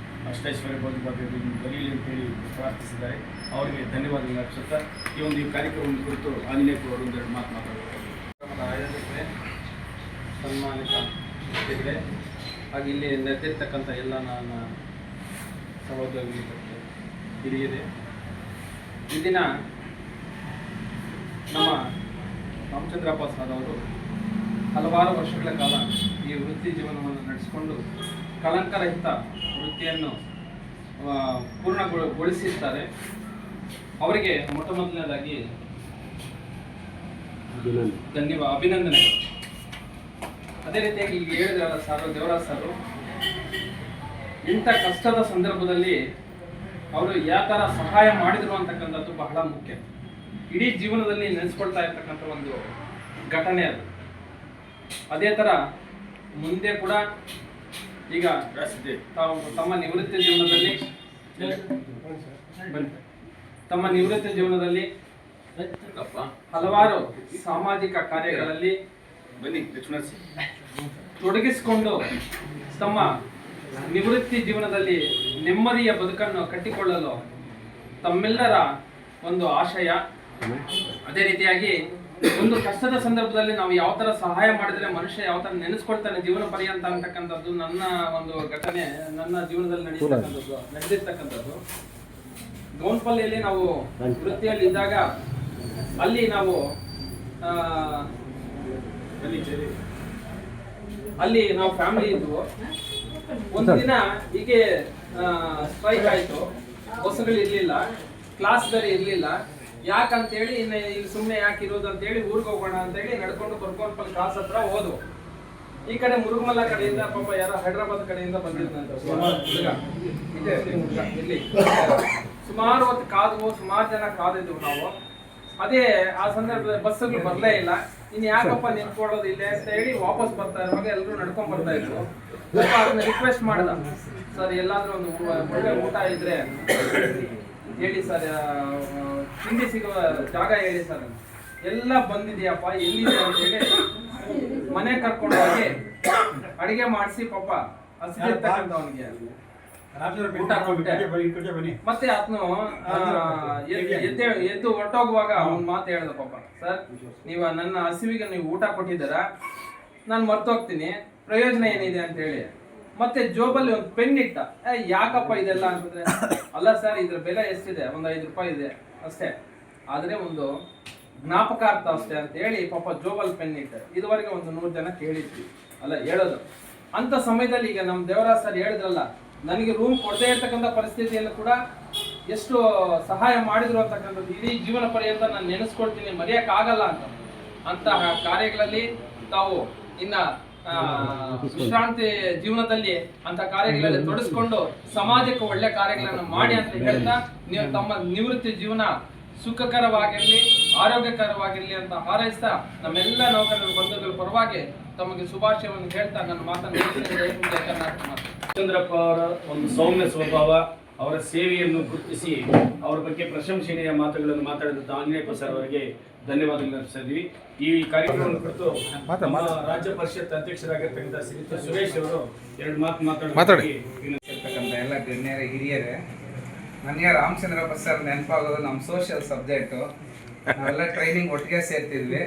ಅಷ್ಟೈಶ್ವರ್ಯ ಬರಲಿ ಅಂತೇಳಿ ಪ್ರಾರ್ಥಿಸಿದ್ದಾರೆ. ಅವರಿಗೆ ಧನ್ಯವಾದಗಳು ಅರ್ಪಿಸುತ್ತಾ ಈ ಕಾರ್ಯಕ್ರಮದ ಕುರಿತು ಆಂಜನೇಯ ಅವರು ಒಂದೆರಡು ಮಾತನಾಡಬೇಕು. ಆಯೋಜಕರೇ, ಸನ್ಮಾನಿತ ವ್ಯಕ್ತಿಗಳೇ, ಹಾಗೆ ಇಲ್ಲಿ ನೆರೆದಿರ್ತಕ್ಕಂಥ ಎಲ್ಲ ನನ್ನ ಸಹೋದ್ಯೋಗಿ ಹಿರಿಯರೇ, ಇಂದಿನ ನಮ್ಮ ರಾಮಚಂದ್ರಪ್ಪ ಸರ್ ಅವರು ಹಲವಾರು ವರ್ಷಗಳ ಕಾಲ ಈ ವೃತ್ತಿ ಜೀವನವನ್ನು ನಡೆಸಿಕೊಂಡು ಕಳಂಕರಹಿತ ವೃತ್ತಿಯನ್ನು ಪೂರ್ಣಗೊಳಿಸಿರ್ತಾರೆ. ಅವರಿಗೆ ಮೊಟ್ಟ ಮೊದಲನೇದಾಗಿ ಅಭಿನಂದನೆಗಳು. ಅದೇ ರೀತಿಯಾಗಿ ಈಗ ಹೇಳಿದ್ರಲ್ಲ ಸರ್, ದೇವರಾಜ್ ಸರ್ ಇಂಥ ಕಷ್ಟದ ಸಂದರ್ಭದಲ್ಲಿ ಅವರು ಯಾವ ಥರ ಸಹಾಯ ಮಾಡಿದರು ಅಂತಕ್ಕಂಥದ್ದು ಬಹಳ ಮುಖ್ಯ. ಇಡೀ ಜೀವನದಲ್ಲಿ ನೆನೆಸ್ಕೊಳ್ತಾ ಇರ್ತಕ್ಕಂಥ ಒಂದು ಘಟನೆ ಅದು. ಅದೇ ಥರ ಮುಂದೆ ಕೂಡ ಈಗ ತಮ್ಮ ನಿವೃತ್ತಿ ಜೀವನದಲ್ಲಿ ಹಲವಾರು ಸಾಮಾಜಿಕ ಕಾರ್ಯಗಳಲ್ಲಿ ತೊಡಗಿಸಿಕೊಂಡು ತಮ್ಮ ನಿವೃತ್ತಿ ಜೀವನದಲ್ಲಿ ನೆಮ್ಮದಿಯ ಬದುಕನ್ನು ಕಟ್ಟಿಕೊಳ್ಳಲು ತಮ್ಮೆಲ್ಲರ ಒಂದು ಆಶಯ. ಅದೇ ರೀತಿಯಾಗಿ ಒಂದು ಕಷ್ಟದ ಸಂದರ್ಭದಲ್ಲಿ ನಾವು ಯಾವ ತರ ಸಹಾಯ ಮಾಡಿದ್ರೆ ಮನುಷ್ಯ ಯಾವ ತರ ನೆನೆಸ್ಕೊಳ್ತಾನೆ ಜೀವನ ಪರ್ಯಂತ ಅಂತಕ್ಕಂಥದ್ದು ನನ್ನ ಒಂದು ಘಟನೆ ನನ್ನ ಜೀವನದಲ್ಲಿ ನಡೆದಿರ್ತಕ್ಕಂಥದ್ದು. ಗೌನ್ಪಲ್ಲಿಯಲ್ಲಿ ನಾವು ವೃತ್ತಿಯಲ್ಲಿ ಇದ್ದಾಗ ಅಲ್ಲಿ ನಾವು ಫ್ಯಾಮಿಲಿ ಇದ್ವು. ಒಂದು ದಿನ ಹೀಗೆ ಸ್ಟ್ರೈಕ್ ಆಯ್ತು, ಬಸ್ಸುಗಳು ಇರ್ಲಿಲ್ಲ, ಕ್ಲಾಸ್ ಬೇರೆ ಇರ್ಲಿಲ್ಲ. ಯಾಕಂತೇಳಿ ಇಲ್ಲಿ ಸುಮ್ಮನೆ ಯಾಕೆ ಇರೋದು ಅಂತೇಳಿ ಊರಿಗೆ ಹೋಗೋಣ ಅಂತೇಳಿ ನಡ್ಕೊಂಡು ಬರ್ಕೊಂಡ್ಪಲ್ಲಿ ಕ್ಲಾಸ್ ಹತ್ರ ಹೋದ್ವು. ಈ ಕಡೆ ಮುರುಗಮಲ್ಲ ಕಡೆಯಿಂದ ಪಾಪ ಯಾರೋ ಹೈದರಾಬಾದ್ ಕಡೆಯಿಂದ ಬಂದಿದ್ದಂತ ಇಲ್ಲಿ ಸುಮಾರು ಹೊತ್ತು ಕಾದ್ವು, ಸುಮಾರು ಜನ ಕಾದಿದ್ವು ನಾವು. ಅದೇ ಆ ಸಂದರ್ಭದಲ್ಲಿ ಬಸ್ಸುಗಳು ಬರ್ಲೇ ಇಲ್ಲ. ಇನ್ ಯಾಕಪ್ಪ ನಿಂತ್ಕೊಳ್ಳೋದು ಇಲ್ಲೇ ಅಂತ ಹೇಳಿ ವಾಪಸ್ ಬರ್ತಾ ಇರುವಾಗ ಎಲ್ಲರೂ ನಡ್ಕೊಂಡ್ ಬರ್ತಾ ಇದ್ರು. ಅದನ್ನ ರಿಕ್ವೆಸ್ಟ್ ಮಾಡ್ದ, ಸರ್ ಎಲ್ಲಾದ್ರೂ ಒಂದು ಒಳ್ಳೆ ಊಟ ಇದ್ರೆ ಹೇಳಿ ಸರ್, ತಿಂಡಿ ಸಿಗುವ ಜಾಗ ಹೇಳಿ ಸರ್. ಎಲ್ಲ ಬಂದಿದ್ಯಪ್ಪ, ಎಲ್ಲಿದೆ ಅಂತ ಹೇಳಿ ಮನೆ ಕರ್ಕೊಂಡು ಹೋಗಿ ಅಡಿಗೆ ಮಾಡಿಸಿ ಪಾಪ ಹಸಿದಿರ್ತಕ್ಕಂಥವನಿಗೆ ಊಟ ಕೊಟ್ಟೆ. ಮತ್ತೆ ಆತನು ಎದ್ದು ಹೊರಟೋಗುವಾಗ ಒಂದ್ ಮಾತು ಹೇಳ್ದ, ಪಾಪ ಸರ್ ನೀವು ನನ್ನ ಹಸಿವಿಗೆ ನೀವು ಊಟ ಕೊಟ್ಟಿದ್ದೀರಾ, ನಾನು ಮರ್ತೋಗ್ತೀನಿ, ಪ್ರಯೋಜನ ಏನಿದೆ ಅಂತ ಹೇಳಿ. ಮತ್ತೆ ಜೋಬಲ್ಲಿ ಒಂದು ಪೆನ್ ಇಟ್ಟ. ಯಾಕಪ್ಪ ಇದೆಲ್ಲ ಅಂತಂದ್ರೆ, ಅಲ್ಲ ಸರ್ ಇದ್ರ ಬೆಲೆ ಎಷ್ಟಿದೆ, ಒಂದು 5 ರೂಪಾಯಿ ಇದೆ ಅಷ್ಟೇ, ಆದ್ರೆ ಒಂದು ಜ್ಞಾಪಕಾರ್ಥ ಅಷ್ಟೇ ಅಂತ ಹೇಳಿ ಪಾಪ ಜೋಬಲ್ ಪೆನ್ ಇಟ್ಟ. ಇದುವರೆಗೆ ಒಂದು 100 ಜನ ಕೇಳಿದ್ವಿ ಅಲ್ಲ ಹೇಳೋದು. ಅಂತ ಸಮಯದಲ್ಲಿ ಈಗ ನಮ್ ದೇವರಾಜ್ ಸರ್ ಹೇಳಿದ್ರಲ್ಲ, ನನಗೆ ರೂಮ್ ಕೊಡದೇ ಇರ್ತಕ್ಕಂಥ ಪರಿಸ್ಥಿತಿಯನ್ನು ಕೂಡ ಎಷ್ಟು ಸಹಾಯ ಮಾಡಿದ್ರು ಅಂತಕ್ಕಂಥದ್ದು ಇಡೀ ಜೀವನ ಪರ್ಯಂತ ನಾನು ನೆನೆಸ್ಕೊಳ್ತೀನಿ, ಮರೆಯಕ್ಕಾಗಲ್ಲ ಅಂತಹ ಕಾರ್ಯಗಳಲ್ಲಿ ತಾವು ಇನ್ನ ವಿಶ್ರಾಂತಿ ಜೀವನದಲ್ಲಿ ಅಂತ ಕಾರ್ಯಗಳಲ್ಲಿ ತೊಡಸ್ಕೊಂಡು ಸಮಾಜಕ್ಕೆ ಒಳ್ಳೆ ಕಾರ್ಯಗಳನ್ನು ಮಾಡಿ ಅಂತ ಹೇಳ್ತಾ, ನೀವು ತಮ್ಮ ನಿವೃತ್ತಿ ಜೀವನ ಸುಖಕರವಾಗಿರ್ಲಿ, ಆರೋಗ್ಯಕರವಾಗಿರ್ಲಿ ಅಂತ ಹಾರೈಸ್ತಾ ನಮ್ಮೆಲ್ಲ ನೌಕರರ ಬಂಧುಗಳ ಪರವಾಗಿ ತಮಗೆ ಶುಭಾಶಯವನ್ನು ಹೇಳ್ತಾ ನನ್ನ ಮಾತನ್ನು ಚಂದ್ರಪ್ಪ ಅವರ ಒಂದು ಸೌಮ್ಯ ಸ್ವಭಾವ, ಅವರ ಸೇವೆಯನ್ನು ಗುರುತಿಸಿ ಅವರ ಬಗ್ಗೆ ಪ್ರಶಂಸನೀಯ ಮಾತುಗಳನ್ನು ಮಾತಾಡಿದ ಆಂಜನೇಯಪ್ಪ ಸರ್ ಅವರಿಗೆ ಧನ್ಯವಾದಗಳು ಅರ್ಪಿಸಿದ್ವಿ. ಈ ಕಾರ್ಯಕ್ರಮವನ್ನು ಕುರಿತು ನಮ್ಮ ರಾಜ್ಯ ಪರಿಷತ್ ಅಧ್ಯಕ್ಷರಾಗಿರ್ತಕ್ಕಂಥ ಶ್ರೀಯುತ ಸುರೇಶ್ ಅವರು 2 ಮಾತು ಮಾತಾಡಿ. ಎಲ್ಲ ಗಣ್ಯರ ಹಿರಿಯರೇ, ನನಗೆ ರಾಮಚಂದ್ರಪ್ಪ ಸರ್ ನೆನಪಾಗೋದು ನಮ್ಮ ಸೋಷಿಯಲ್ ಸಬ್ಜೆಕ್ಟು. ನಾವೆಲ್ಲ ಟ್ರೈನಿಂಗ್ ಒಟ್ಟಿಗೆ ಸೇರ್ತಿದ್ವಿ.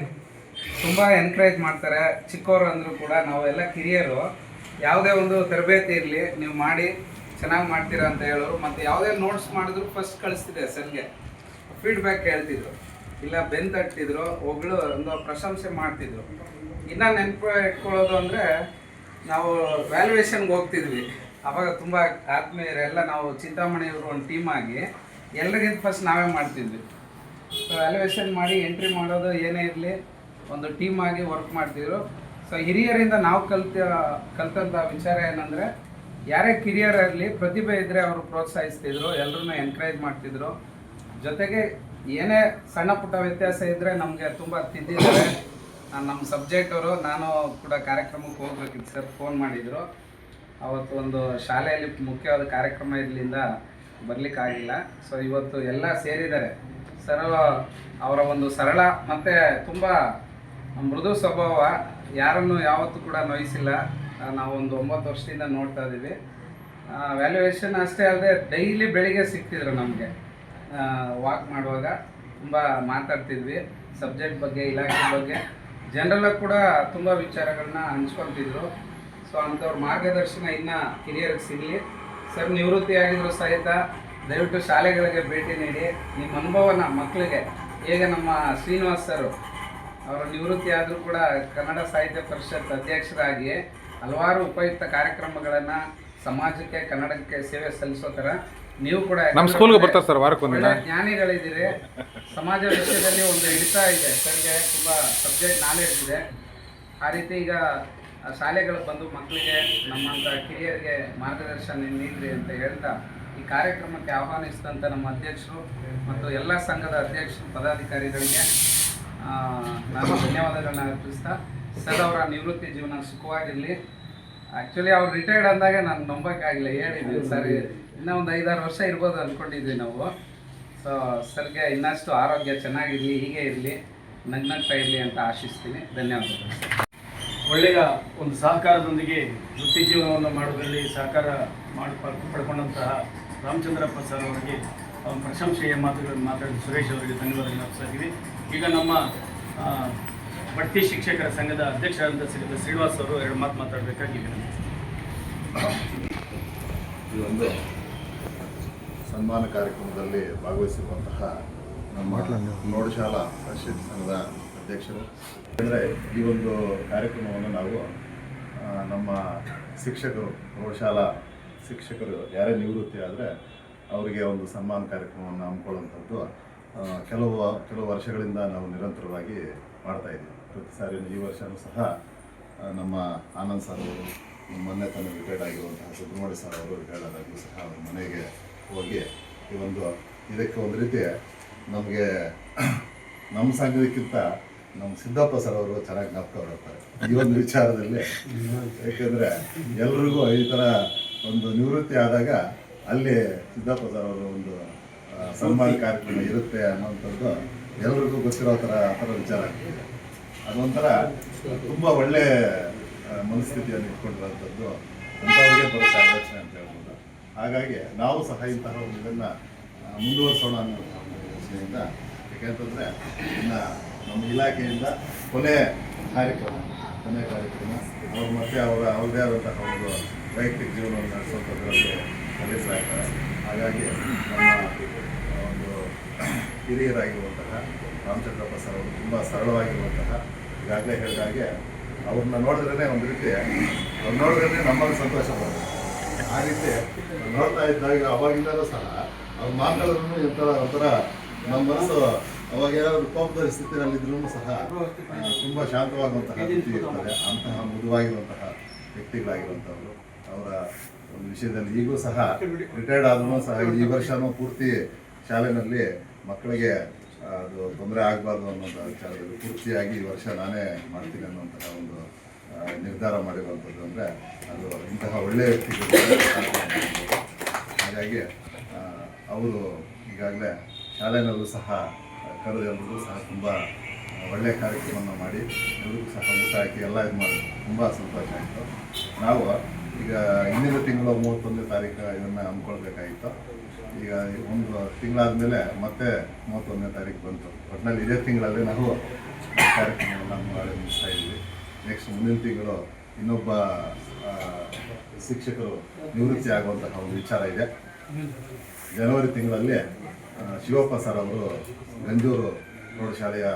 ತುಂಬ ಎನ್ಕರೇಜ್ ಮಾಡ್ತಾರೆ. ಚಿಕ್ಕವರು ಅಂದರೂ ಕೂಡ ನಾವೆಲ್ಲ ಕಿರಿಯರು, ಯಾವುದೇ ಒಂದು ತರಬೇತಿ ಇರಲಿ ನೀವು ಮಾಡಿ ಚೆನ್ನಾಗಿ ಮಾಡ್ತೀರಾ ಅಂತ ಹೇಳೋರು. ಮತ್ತು ಯಾವುದೇ ನೋಟ್ಸ್ ಮಾಡಿದ್ರು ಫಸ್ಟ್ ಕಳಿಸ್ತಿದ್ದೆ ಸರ್ಗೆ, ಫೀಡ್ಬ್ಯಾಕ್ ಹೇಳ್ತಿದ್ರು, ಇಲ್ಲ ಬೆನ್ ತಟ್ಟಿದ್ರು, ಒಬ್ಳು ಒಂದು ಪ್ರಶಂಸೆ ಮಾಡ್ತಿದ್ರು. ಇನ್ನು ನೆನಪು ಇಟ್ಕೊಳ್ಳೋದು ಅಂದರೆ, ನಾವು ವ್ಯಾಲ್ಯೂಯೇಷನ್ಗೆ ಹೋಗ್ತಿದ್ವಿ. ಆವಾಗ ತುಂಬ ಆತ್ಮೀಯರೆಲ್ಲ ನಾವು ಚಿಂತಾಮಣಿಯವರು ಒಂದು ಟೀಮ್ ಆಗಿ ಎಲ್ರಿಗಿಂತ ಫಸ್ಟ್ ನಾವೇ ಮಾಡ್ತಿದ್ವಿ. ಸೊ ವ್ಯಾಲ್ಯೂಯೇಷನ್ ಮಾಡಿ ಎಂಟ್ರಿ ಮಾಡೋದು ಏನೇ ಇರಲಿ ಒಂದು ಟೀಮ್ ಆಗಿ ವರ್ಕ್ ಮಾಡ್ತಿದ್ರು. ಸೊ ಹಿರಿಯರಿಂದ ನಾವು ಕಲ್ತಂಥ ವಿಚಾರ ಏನಂದರೆ, ಯಾರೇ ಕಿರಿಯರಾಗಲಿ ಪ್ರತಿಭೆ ಇದ್ದರೆ ಅವರು ಪ್ರೋತ್ಸಾಹಿಸ್ತಿದ್ರು, ಎಲ್ಲರೂ ಎನ್ಕರೇಜ್ ಮಾಡ್ತಿದ್ರು. ಜೊತೆಗೆ ಏನೇ ಸಣ್ಣ ಪುಟ್ಟ ವ್ಯತ್ಯಾಸ ಇದ್ದರೆ ನಮಗೆ ತುಂಬ ತಿದ್ದಿದ್ದಾರೆ. ನಮ್ಮ ಸಬ್ಜೆಕ್ಟ್ ಅವರು, ನಾನು ಕೂಡ ಕಾರ್ಯಕ್ರಮಕ್ಕೆ ಹೋಗ್ಬೇಕಿತ್ತು ಸರ್, ಫೋನ್ ಮಾಡಿದರು. ಅವತ್ತು ಒಂದು ಶಾಲೆಯಲ್ಲಿ ಮುಖ್ಯವಾದ ಕಾರ್ಯಕ್ರಮ ಇರಲಿಲ್ಲ, ಬರಲಿಕ್ಕಾಗಿಲ್ಲ. ಸೊ ಇವತ್ತು ಎಲ್ಲ ಸೇರಿದ್ದಾರೆ. ಸರ್ ಅವರ ಒಂದು ಸರಳ ಮತ್ತು ತುಂಬ ಮೃದು ಸ್ವಭಾವ, ಯಾರನ್ನು ಯಾವತ್ತೂ ಕೂಡ ನೋಯಿಸಿಲ್ಲ. ನಾವು ಒಂದು 9 ವರ್ಷದಿಂದ ನೋಡ್ತಾ ಇದ್ದೀವಿ. ವ್ಯಾಲ್ಯೂಯೇಷನ್ ಅಷ್ಟೇ ಅಲ್ಲದೆ ಡೈಲಿ ಬೆಳಿಗ್ಗೆ ಸಿಗ್ತಿದ್ರು ನಮಗೆ. ವಾಕ್ ಮಾಡುವಾಗ ತುಂಬ ಮಾತಾಡ್ತಿದ್ವಿ ಸಬ್ಜೆಕ್ಟ್ ಬಗ್ಗೆ, ಇಲಾಖೆ ಬಗ್ಗೆ, ಜನರಲ್ಲಾಗಿ ಕೂಡ ತುಂಬ ವಿಚಾರಗಳನ್ನ ಹಂಚ್ಕೊತಿದ್ರು. ಸೊ ಅಂಥವ್ರ ಮಾರ್ಗದರ್ಶನ ಇನ್ನು ಹಿರಿಯರಿಗೆ ಸಿಗಲಿ. ಸರ್ ನಿವೃತ್ತಿಯಾಗಿದ್ರು ಸಹಿತ ದಯವಿಟ್ಟು ಶಾಲೆಗಳಿಗೆ ಭೇಟಿ ನೀಡಿ ನಿಮ್ಮ ಅನುಭವನ ಮಕ್ಕಳಿಗೆ, ಹೇಗೆ ನಮ್ಮ ಶ್ರೀನಿವಾಸ್ ಸರ್ ಅವರ ನಿವೃತ್ತಿ ಆದರೂ ಕೂಡ ಕನ್ನಡ ಸಾಹಿತ್ಯ ಪರಿಷತ್ ಅಧ್ಯಕ್ಷರಾಗಿ ಹಲವಾರು ಉಪಯುಕ್ತ ಕಾರ್ಯಕ್ರಮಗಳನ್ನು ಸಮಾಜಕ್ಕೆ, ಕನ್ನಡಕ್ಕೆ ಸೇವೆ ಸಲ್ಲಿಸೋ ಥರ ನೀವು ಕೂಡ ನಮ್ಮ ಸ್ಕೂಲ್ಗೆ ಬರ್ತಾರೆ ಸರ್, ವಾರಕ್ಕೊಂದಿನ. ಜ್ಞಾನಿಗಳಿದ್ದೀರಿ. ಸಮಾಜ ವಿಷಯದಲ್ಲಿ ಒಂದು ಹಿಡಿತಾ ಇದೆ ಸರ್ಗೆ, ತುಂಬ ಸಬ್ಜೆಕ್ಟ್ ನಾಲೆಡ್ಜ್ ಇದೆ. ಆ ರೀತಿ ಈಗ ಶಾಲೆಗಳಿಗೆ ಬಂದು ಮಕ್ಕಳಿಗೆ, ನಮ್ಮಂಥ ಕಿರಿಯರಿಗೆ ಮಾರ್ಗದರ್ಶನ ನೀಡ್ರಿ ಅಂತ ಹೇಳ್ತಾ ಈ ಕಾರ್ಯಕ್ರಮಕ್ಕೆ ಆಹ್ವಾನಿಸಿದಂಥ ನಮ್ಮ ಅಧ್ಯಕ್ಷರು ಮತ್ತು ಎಲ್ಲ ಸಂಘದ ಅಧ್ಯಕ್ಷರು, ಪದಾಧಿಕಾರಿಗಳಿಗೆ ನಾನು ಧನ್ಯವಾದಗಳನ್ನ ಅರ್ಪಿಸ್ತಾ, ಸರ್ ಅವರ ನಿವೃತ್ತಿ ಜೀವನ ಸುಖವಾಗಿರಲಿ. ಆ್ಯಕ್ಚುಲಿ ಅವ್ರು ರಿಟೈರ್ಡ್ ಅಂದಾಗ ನಾನು ನಂಬೋಕ್ಕಾಗಿಲ್ಲ, ಹೇಳಿದ್ವಿ ಸರ್ ಇನ್ನೂ ಒಂದು 5-6 ವರ್ಷ ಇರ್ಬೋದು ಅಂದ್ಕೊಂಡಿದ್ವಿ ನಾವು. ಸೊ ಸರ್ಗೆ ಇನ್ನಷ್ಟು ಆರೋಗ್ಯ ಚೆನ್ನಾಗಿರಲಿ, ಹೀಗೆ ಇರಲಿ, ನಗ್ನಗ್ತಾ ಇರಲಿ ಅಂತ ಆಶಿಸ್ತೀನಿ. ಧನ್ಯವಾದಗಳು. ಒಳ್ಳೆಯ ಒಂದು ಸಹಕಾರದೊಂದಿಗೆ ವೃತ್ತಿ ಜೀವನವನ್ನು ಮಾಡುವುದರಲ್ಲಿ ಸಹಕಾರ ಪಡ್ಕೊಂಡಂತಹ ರಾಮಚಂದ್ರಪ್ಪ ಸರ್ ಅವರಿಗೆ ಪ್ರಶಂಸೆಯ ಮಾತುಗಳನ್ನು ಮಾತಾಡಿದ ಸುರೇಶ್ ಅವರಿಗೆ ಧನ್ಯವಾದಗಳನ್ನು ಅರ್ಪಿಸ್ತೀವಿ. ಈಗ ನಮ್ಮ ಬಡ್ತಿ ಶಿಕ್ಷಕರ ಸಂಘದ ಅಧ್ಯಕ್ಷರಾದ ಶ್ರೀನಿವಾಸ್ ಅವರು 2 ಮಾತು ಮಾತಾಡಬೇಕಾಗಿ ವಿನಂತಿ. ಈ ಒಂದು ಸನ್ಮಾನ ಕಾರ್ಯಕ್ರಮದಲ್ಲಿ ಭಾಗವಹಿಸಿರುವಂತಹ ನಮ್ಮ ಪ್ರೌಢಶಾಲಾ ಪರಿಷತ್ ಸಂಘದ ಅಧ್ಯಕ್ಷರು. ಅಂದರೆ ಈ ಒಂದು ಕಾರ್ಯಕ್ರಮವನ್ನು ನಾವು ನಮ್ಮ ಶಿಕ್ಷಕರು, ಪ್ರೌಢಶಾಲಾ ಶಿಕ್ಷಕರು ಯಾರೇ ನಿವೃತ್ತಿ ಆದರೆ ಅವರಿಗೆ ಒಂದು ಸನ್ಮಾನ ಕಾರ್ಯಕ್ರಮವನ್ನು ಹಮ್ಮಿಕೊಳ್ಳುವಂಥದ್ದು ಕೆಲವು ವರ್ಷಗಳಿಂದ ನಾವು ನಿರಂತರವಾಗಿ ಮಾಡ್ತಾಯಿದ್ದೀವಿ. ಪ್ರತಿ ಸಾರಿ ಈ ವರ್ಷವೂ ಸಹ ನಮ್ಮ ಆನಂದ್ ಸರ್ ಅವರು, ಮೊನ್ನೆ ತಾನು ರಿಟೈರ್ಡ್ ಆಗಿರುವಂತಹ ಸುಬ್ರಹ್ಮಣ್ಯ ಸರ್ ಅವರು ರಿಟೈರ್ಡ್ ಆದಾಗಲೂ ಸಹ ಅವ್ರ ಮನೆಗೆ ಹೋಗಿ ಇದಕ್ಕೆ ಒಂದು ರೀತಿ ನಮಗೆ ನಮ್ಮ ಸಂಘದಕ್ಕಿಂತ ನಮ್ಮ ಸಿದ್ದಪ್ಪ ಸರ್ ಅವರು ಚೆನ್ನಾಗಿ ಜ್ಞಾಪಕ ಬರ್ತಾರೆ ಈ ಒಂದು ವಿಚಾರದಲ್ಲಿ. ಏಕೆಂದರೆ ಎಲ್ರಿಗೂ ಈ ಥರ ಒಂದು ನಿವೃತ್ತಿ ಆದಾಗ ಅಲ್ಲಿ ಸಿದ್ದಪ್ಪ ಸರ್ ಅವರು ಒಂದು ಸನ್ಮಾನ ಕಾರ್ಯಕ್ರಮ ಇರುತ್ತೆ ಅನ್ನೋಂಥದ್ದು ಎಲ್ರಿಗೂ ಗೊತ್ತಿರೋ ಆ ಥರ ವಿಚಾರ ಆಗ್ತಿದೆ. ಅದೊಂಥರ ತುಂಬ ಒಳ್ಳೆ ಮನಸ್ಥಿತಿಯನ್ನು ಇಟ್ಕೊಂಡಿರೋಂಥದ್ದು ಅಂಥವ್ರಿಗೆ ಬರೋ ಆಲೋಚನೆ ಅಂತ ಹೇಳ್ಬೋದು. ಹಾಗಾಗಿ ನಾವು ಸಹ ಇಂತಹ ಒಂದು ಇದನ್ನು ಮುಂದುವರಿಸೋಣ ಅನ್ನೋ ಒಂದು ಯೋಚನೆಯಿಂದ, ಯಾಕೆಂತಂದರೆ ಇನ್ನು ನಮ್ಮ ಇಲಾಖೆಯಿಂದ ಕೊನೆಯ ಕಾರ್ಯಕ್ರಮ ಅವರು ಮತ್ತೆ ಅವ್ರದ್ದೇ ಆದಂತಹ ಒಂದು ವೈಯಕ್ತಿಕ ಜೀವನವನ್ನು ನಡೆಸುವಂಥದ್ರಲ್ಲಿ ಸಲ್ಲಿಸಲಾಗ್ತಾರೆ. ಹಾಗಾಗಿ ನಮ್ಮ ಒಂದು ಹಿರಿಯರಾಗಿರುವಂತಹ ರಾಮಚಂದ್ರಪ್ಪ ಸರ್ ಅವರು ತುಂಬ ಸರಳವಾಗಿರುವಂತಹ, ಈಗಾಗಲೇ ಹೇಳಿದ ಹಾಗೆ ಅವ್ರನ್ನ ನೋಡಿದ್ರೇ ಒಂದು ರೀತಿ ಅವ್ರು ನೋಡಿದ್ರೇ ನಮ್ಮಲ್ಲಿ ಸಂತೋಷ ಬರುತ್ತೆ. ಆ ರೀತಿ ನೋಡ್ತಾ ಇದ್ದಾಗ ಅವಾಗಿಂದಲೂ ಸಹ ಅವ್ರು ಮಾತಾಡಿದ್ರು ಒಂಥರ ನಮ್ಮ ಮನಸ್ಸು ಅವಾಗ ಏನಾದರೂ ಕೋಪದ ಸ್ಥಿತಿನಲ್ಲಿದ್ರೂ ಸಹ ತುಂಬ ಶಾಂತವಾಗುವಂತಹ ಸ್ಥಿತಿ ಇರ್ತದೆ. ಅಂತಹ ಮೃದುವಾಗಿರುವಂತಹ ವ್ಯಕ್ತಿಗಳಾಗಿರುವಂಥವ್ರು. ಅವರ ಒಂದು ವಿಷಯದಲ್ಲಿ ಈಗಲೂ ಸಹ ರಿಟೈರ್ಡ್ ಆದ್ರೂ ಸಹ ಈ ವರ್ಷವೂ ಪೂರ್ತಿ ಶಾಲೆಯಲ್ಲಿ ಮಕ್ಕಳಿಗೆ ಅದು ತೊಂದರೆ ಆಗಬಾರ್ದು ಅನ್ನೋಂಥ ವಿಚಾರದಲ್ಲಿ ಪೂರ್ತಿಯಾಗಿ ಈ ವರ್ಷ ನಾನೇ ಮಾಡ್ತೀನಿ ಅನ್ನುವಂತಹ ಒಂದು ನಿರ್ಧಾರ ಮಾಡಿರುವಂಥದ್ದು. ಅಂದರೆ ಅದು ಇಂತಹ ಒಳ್ಳೆಯ ವ್ಯಕ್ತಿಗಳು. ಹಾಗಾಗಿ ಅವರು ಈಗಾಗಲೇ ಶಾಲೆಯಲ್ಲೂ ಸಹ ಕರೆದು ಎಲ್ಲರಿಗೂ ಸಹ ತುಂಬ ಒಳ್ಳೆಯ ಕಾರ್ಯಕ್ರಮವನ್ನು ಮಾಡಿ ಎಲ್ಲರಿಗೂ ಸಹ ಊಟ ಹಾಕಿ ಎಲ್ಲ ಇದು ಮಾಡಿ ತುಂಬ ಸಂತೋಷ ಆಯಿತು. ನಾವು ಈಗ ಹಿಂದಿನ ತಿಂಗಳು 31ನೇ ತಾರೀಕು ಇದನ್ನು ಹಮ್ಮಿಕೊಳ್ಬೇಕಾಗಿತ್ತು. ಈಗ ಒಂದು ತಿಂಗಳಾದಮೇಲೆ ಮತ್ತೆ 31ನೇ ತಾರೀಕು ಬಂತು. ಒಟ್ಟಿನಲ್ಲಿ ಇದೇ ತಿಂಗಳಲ್ಲಿ ನಾವು ಕಾರ್ಯಕ್ರಮವನ್ನು ಮಾಡಿ ಮುಗಿಸ್ತಾ ಇದ್ವಿ. ನೆಕ್ಸ್ಟ್ ಮುಂದಿನ ತಿಂಗಳು ಇನ್ನೊಬ್ಬ ಶಿಕ್ಷಕರು ನಿವೃತ್ತಿ ಆಗುವಂತಹ ಒಂದು ವಿಚಾರ ಇದೆ. ಜನವರಿ ತಿಂಗಳಲ್ಲಿ ಶಿವಪ್ಪ ಸರ್ ಅವರು, ಗಂಜೂರು ಪ್ರೌಢಶಾಲೆಯ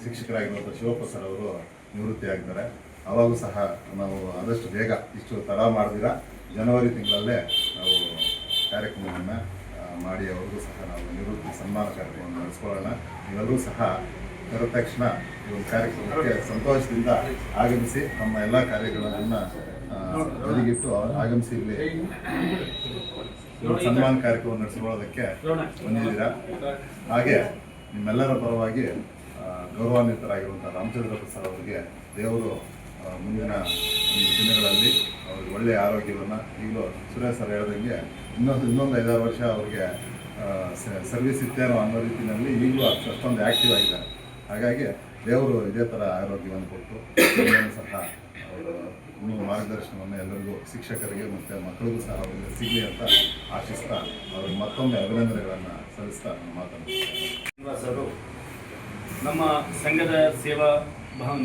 ಶಿಕ್ಷಕರಾಗಿರುವಂಥ ಶಿವಪ್ಪ ಸರ್ ಅವರು ನಿವೃತ್ತಿ ಆಗಿದ್ದಾರೆ. ಅವಾಗೂ ಸಹ ನಾವು ಆದಷ್ಟು ಬೇಗ, ಇಷ್ಟು ತಡ ಮಾಡಿದಿರ ಜನವರಿ ತಿಂಗಳಲ್ಲೇ ನಾವು ಕಾರ್ಯಕ್ರಮವನ್ನು ಮಾಡಿ ಅವ್ರಿಗೂ ಸಹ ನಾವು ನಿವೃತ್ತಿ ಸನ್ಮಾನ ಕಾರ್ಯಕ್ರಮವನ್ನು ನಡೆಸ್ಕೊಳ್ಳೋಣ. ನೀವೆಲ್ಲರೂ ಸಹ ಕರೆದ ತಕ್ಷಣ ಈ ಒಂದು ಕಾರ್ಯಕ್ರಮಕ್ಕೆ ಸಂತೋಷದಿಂದ ಆಗಮಿಸಿ ನಮ್ಮ ಎಲ್ಲ ಕಾರ್ಯಗಳನ್ನು ಬದಿಗಿಟ್ಟು ಆಗಮಿಸಿ ಇಲ್ಲಿ ಸನ್ಮಾನ ಕಾರ್ಯಕ್ರಮ ನಡೆಸಿಕೊಳ್ಳೋದಕ್ಕೆ ಬಂದಿದ್ದೀರಾ. ಹಾಗೆ ನಿಮ್ಮೆಲ್ಲರ ಪರವಾಗಿ ಗೌರವಾನ್ವಿತರಾಗಿರುವಂಥ ರಾಮಚಂದ್ರಪ್ಪ ಸರ್ ಅವರಿಗೆ ದೇವರು ಮುಂದಿನ ದಿನಗಳಲ್ಲಿ ಅವ್ರಿಗೆ ಒಳ್ಳೆಯ ಆರೋಗ್ಯವನ್ನು, ಈಗಲೂ ಸುರೇಶ್ ಸರ್ ಹೇಳ್ದಂಗೆ ಇನ್ನೊಂದು 5-6 ವರ್ಷ ಅವ್ರಿಗೆ ಸರ್ವಿಸ್ ಇತ್ತೇನೋ ಅನ್ನೋ ರೀತಿಯಲ್ಲಿ ಈಗಲೂ ಅಷ್ಟೊಂದು ಆ್ಯಕ್ಟಿವ್ ಆಗಿದ್ದಾರೆ. ಹಾಗಾಗಿ ದೇವರು ಇದೇ ಥರ ಆರೋಗ್ಯವನ್ನು ಕೊಟ್ಟು ಸಹ ಅವರು ಮಾರ್ಗದರ್ಶನವನ್ನು ಎಲ್ಲರಿಗೂ, ಶಿಕ್ಷಕರಿಗೆ ಮತ್ತು ಮಕ್ಕಳಿಗೂ ಸಹ ಅವರಿಗೆ ಸಿಗಲಿ ಅಂತ ಆಶಿಸ್ತಾ ಅವ್ರಿಗೆ ಮತ್ತೊಮ್ಮೆ ಅಭಿನಂದನೆಗಳನ್ನು ಸಲ್ಲಿಸ್ತಾ ನಾನು ಮಾತನಾಡ್ತೀನಿ. ಶ್ರೀನಿವಾಸ್ ಅವರು ನಮ್ಮ ಸಂಘದ ಸೇವಾ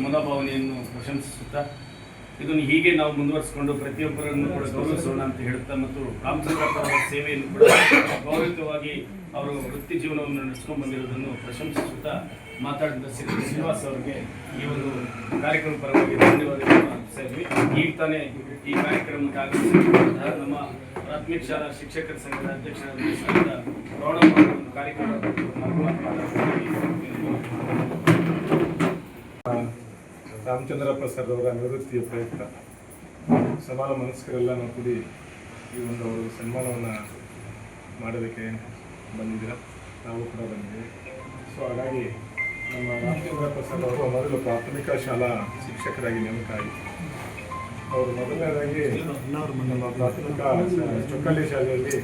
ಮನೋಭಾವನೆಯನ್ನು ಪ್ರಶಂಸಿಸುತ್ತಾ ಇದನ್ನು ಹೀಗೆ ನಾವು ಮುಂದುವರಿಸಿಕೊಂಡು ಪ್ರತಿಯೊಬ್ಬರನ್ನು ಕೂಡ ಗೌರವಿಸೋಣ ಅಂತ ಹೇಳುತ್ತಾ, ಮತ್ತು ರಾಮಚಂದ್ರಪ್ಪ ಅವರ ಸೇವೆಯನ್ನು ಕೂಡ ಗೌರವಿತವಾಗಿ ಅವರು ವೃತ್ತಿ ಜೀವನವನ್ನು ನಡೆಸ್ಕೊಂಡು ಬಂದಿರುವುದನ್ನು ಪ್ರಶಂಸಿಸುತ್ತಾ ಮಾತಾಡಿದ ಶ್ರೀನಿವಾಸ್ ಅವರಿಗೆ ಈ ಒಂದು ಕಾರ್ಯಕ್ರಮ ಪರವಾಗಿ ಧನ್ಯವಾದಗಳನ್ನು ಅರ್ಪಿಸ್ತಾ ಇದ್ವಿ. ಈಗ ತಾನೇ ಈ ಕಾರ್ಯಕ್ರಮಕ್ಕೆ ಆಗಮಿಸಿರುವಂತಹ ನಮ್ಮ ಪ್ರಾಥಮಿಕ ಶಾಲಾ ಶಿಕ್ಷಕರ ಸಂಘದ ಅಧ್ಯಕ್ಷರಾದ ಸಂಘದ ಪ್ರೌಢ ಒಂದು ಕಾರ್ಯಕ್ರಮ ರಾಮಚಂದ್ರಪ್ಪ ಸರ್ ಅವರ ನಿವೃತ್ತಿಯ ಪ್ರಯುಕ್ತ ಸಮಾನ ಮನಸ್ಕರೆಲ್ಲ ಕೂಡಿ ಈ ಒಂದು ಅವರು ಸನ್ಮಾನವನ್ನು ಮಾಡೋದಕ್ಕೆ ಬಂದಿದ್ದೀರ. ನಾವು ಕೂಡ ಬಂದಿದ್ದೀವಿ. ಸೊ ಹಾಗಾಗಿ ನಮ್ಮ ರಾಮಚಂದ್ರಪ್ಪ ಸರ್ ಅವರು ಮೊದಲು ಪ್ರಾಥಮಿಕ ಶಾಲಾ ಶಿಕ್ಷಕರಾಗಿ ನೇಮಕ ಆಗಿತ್ತು. ಅವರು ಮೊದಲನೇದಾಗಿ ನಮ್ಮ ಪ್ರಾಥಮಿಕ ಚೊಕ್ಕಳ್ಳಿ ಶಾಲೆಯಲ್ಲಿ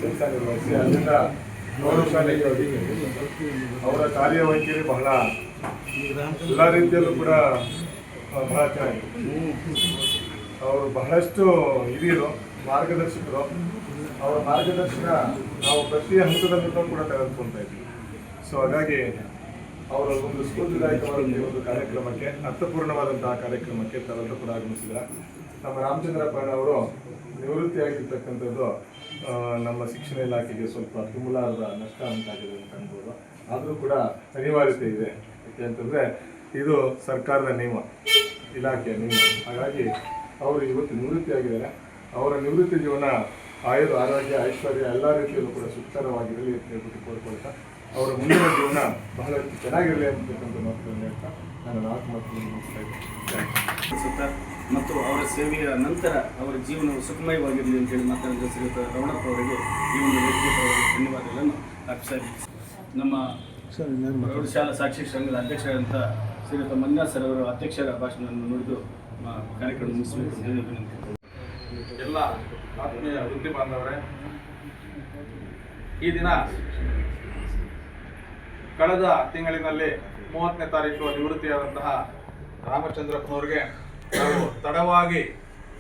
ಕೆಲಸ ನಿರ್ವಹಿಸಿ ಅಲ್ಲಿಂದ ಪ್ರೌಢಶಾಲೆಗೆ ಹೋಗಿ ಅವರ ಕಾರ್ಯವೈಖರಿ ಬಹಳ ಎಲ್ಲ ರೀತಿಯಲ್ಲೂ ಕೂಡ ಬಹಳ ಚೆನ್ನಾಗಿತ್ತು. ಅವರು ಬಹಳಷ್ಟು ಹಿರಿಯರು, ಮಾರ್ಗದರ್ಶಕರು. ಅವರ ಮಾರ್ಗದರ್ಶನ ನಾವು ಪ್ರತಿ ಹಂತದಲ್ಲೂ ಕೂಡ ತೆಗೆದುಕೊಳ್ತಾ ಇದ್ವಿ. ಸೊ ಹಾಗಾಗಿ ಅವರ ಒಂದು ಸ್ಫೂರ್ತಿದಾಯಕವಾದ ಒಂದು ಕಾರ್ಯಕ್ರಮಕ್ಕೆ, ಅರ್ಥಪೂರ್ಣವಾದಂತಹ ಕಾರ್ಯಕ್ರಮಕ್ಕೆ ತಾವೆಲ್ಲರೂ ಕೂಡ ಆಗಮಿಸಿದ್ದಾರೆ. ನಮ್ಮ ರಾಮಚಂದ್ರಪ್ಪ ಅವರು ನಿವೃತ್ತಿಯಾಗಿರ್ತಕ್ಕಂಥದ್ದು ನಮ್ಮ ಶಿಕ್ಷಣ ಇಲಾಖೆಗೆ ಸ್ವಲ್ಪ ತುಂಬಲಾರದ ನಷ್ಟ ಉಂಟಾಗಿದೆ ಅಂತ ಅನ್ಬೋದು. ಆದರೂ ಕೂಡ ಅನಿವಾರ್ಯತೆ ಇದೆ. ಯಾಕೆ ಅಂತಂದರೆ ಇದು ಸರ್ಕಾರದ ನಿಯಮ, ಇಲಾಖೆಯ ನಿಯಮ. ಹಾಗಾಗಿ ಅವರು ಇವತ್ತು ನಿವೃತ್ತಿಯಾಗಿದ್ದಾರೆ. ಅವರ ನಿವೃತ್ತಿ ಜೀವನ ಆರೋಗ್ಯ, ಐಶ್ವರ್ಯ ಎಲ್ಲ ರೀತಿಯಲ್ಲೂ ಕೂಡ ಸುಖಕರವಾಗಿರಲಿ ಅಂತ ಹೇಳ್ಬಿಟ್ಟು ಕೋರ್ಕೊಳ್ತಾ, ಅವರ ಮುಂದಿನ ಜೀವನ ಬಹಳಷ್ಟು ಚೆನ್ನಾಗಿರಲಿ ಅಂತಕ್ಕಂಥ ಮಾತುಗಳನ್ನು ಹೇಳ್ತಾ ನಾನು 4 ಮಾತುಗಳನ್ನು ಮುಗಿಸ್ತಾ ಇದ್ದೇನೆ. ಮತ್ತು ಅವರ ಸೇವೆಯ ನಂತರ ಅವರ ಜೀವನವು ಸುಖಮಯವಾಗಿರಲಿ ಅಂತೇಳಿ ಮಾತನಾಡಿದ ಶ್ರೀಯುತ ರಮಣಪ್ಪ ಅವರಿಗೆ ಈ ಒಂದು ವ್ಯಕ್ತಿಗತವಾದ ಧನ್ಯವಾದಗಳನ್ನು ಅರ್ಪಿಸ್ತಾ ನಮ್ಮ ಪ್ರೌಢಶಾಲಾ ಸಾಕ್ಷಿ ಸಂಘದ ಅಧ್ಯಕ್ಷರಾದಂಥ ಶ್ರೀಯುತ ಮಂಜುನಾಥ್ ಸರ್ ಅವರ ಅಧ್ಯಕ್ಷರ ಭಾಷಣವನ್ನು ನುಡಿದು ಕಾರ್ಯಕ್ರಮ ಮುಗಿಸಬೇಕು ಅಂತ ಹೇಳಿ ವಿನಂತಿ. ಎಲ್ಲ ಆತ್ಮೀಯ ವೃತ್ತಿ ಬಾಂಧವರೇ, ಈ ದಿನ ಕಳೆದ ತಿಂಗಳಿನಲ್ಲಿ 30ನೇ ತಾರೀಕು ನಿವೃತ್ತಿಯಾದಂತಹ ರಾಮಚಂದ್ರಪ್ಪನವ್ರಿಗೆ ನಾವು ತಡವಾಗಿ